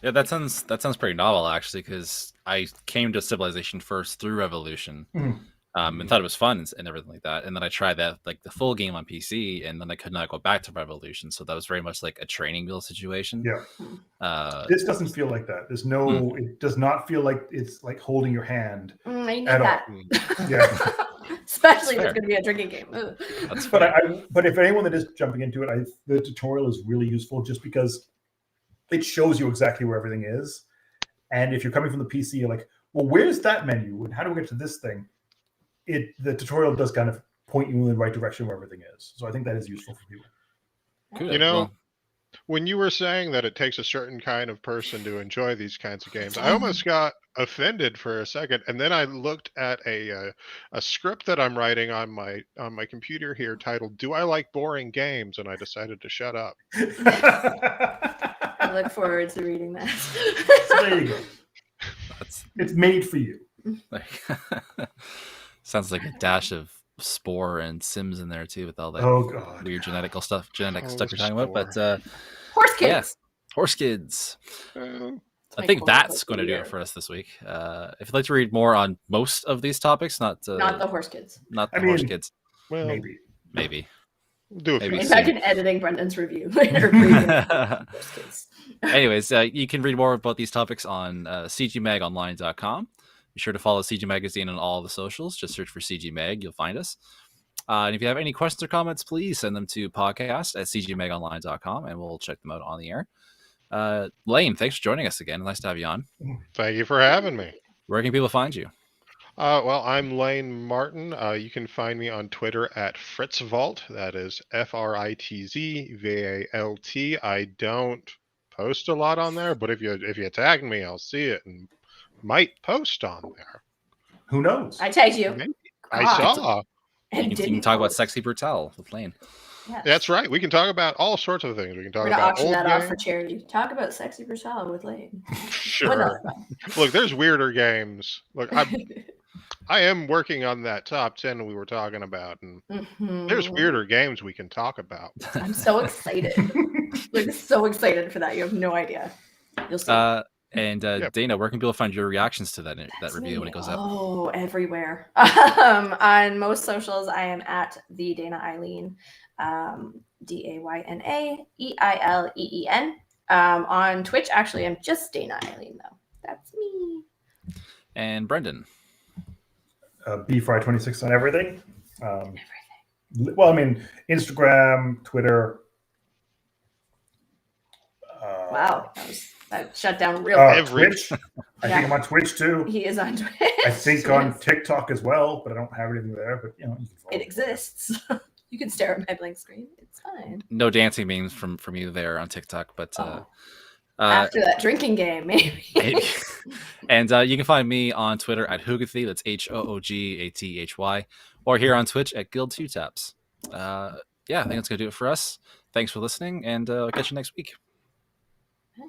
Yeah, that sounds pretty novel actually, because I came to Civilization first through Revolution, and thought it was fun and everything like that. And then I tried that like the full game on PC, and then I could not go back to Revolution. So that was very much like a training wheel situation. Yeah. This doesn't feel like that. There's no. It does not feel like it's like holding your hand. I need at that. All. Yeah. Especially if it's going to be a drinking game. But if anyone that is jumping into it, the tutorial is really useful just because it shows you exactly where everything is. And if you're coming from the PC, you're like, well, where's that menu? And how do we get to this thing? The tutorial does kind of point you in the right direction where everything is. So I think that is useful for people. Good. When you were saying that it takes a certain kind of person to enjoy these kinds of games, I almost got offended for a second, and then I looked at a script that I'm writing on my computer here titled "Do I Like Boring Games?" and I decided to shut up. I look forward to reading that. So there you go. It's made for you. Sounds like a dash of Spore and Sims in there too, with all that Oh god. weird genetic stuff you're talking Spore. about. But Horse kids. yeah, Horse Kids. I think that's going to do it for us this week. If you'd like to read more on most of these topics, not the horse kids. not the Horse Kids, Well, Maybe. do it. Maybe. Maybe I can editing Brendan's review later. Horse kids. Anyways, you can read more about these topics on cgmagonline.com. Be sure to follow CG Magazine on all the socials. Just search for CG Mag. You'll find us. And if you have any questions or comments, please send them to podcast@cgmagonline.com, and we'll check them out on the air. Lane, thanks for joining us again. Nice to have you on. Thank you for having me. Where can people find you? Well, I'm Lane Martin. You can find me on Twitter at FritzVault. That is FritzValt. I don't post a lot on there, but if you tag me, I'll see it and might post on there. Who knows? I tagged you. Maybe. I saw. You can talk about Sexy Brutal with Lane. Yes. That's right. We can talk about all sorts of things. We can talk We're gonna about auction old that games. off for charity. Talk about Sexy Brutal with Lane. Sure. Look, there's weirder games. Look, I am working on that top 10 we were talking about, and there's weirder games we can talk about. I'm so excited. Like, so excited for that. You have no idea. You'll see. Dana, where can people find your reactions to that review when it goes up? Oh, everywhere. On most socials, I am at the Dana Eileen, DAYNAEILEEN. On Twitch, actually, I'm just Dana Eileen, though. That's me. And Brendan. BFry26 on everything. Well, I mean, Instagram, Twitter. Wow, that shut down real quick. Twitch. I think I'm on Twitch too. He is on Twitch. I think on TikTok as well, but I don't have anything there. But you can follow It exists. You can stare at my blank screen. It's fine. No dancing memes from you there on TikTok, but after that drinking game, maybe. And you can find me on Twitter at Hoogathy. That's HOOGATHY, or here on Twitch at Guild2Taps. I think that's gonna do it for us. Thanks for listening, and I'll catch you next week. Bye.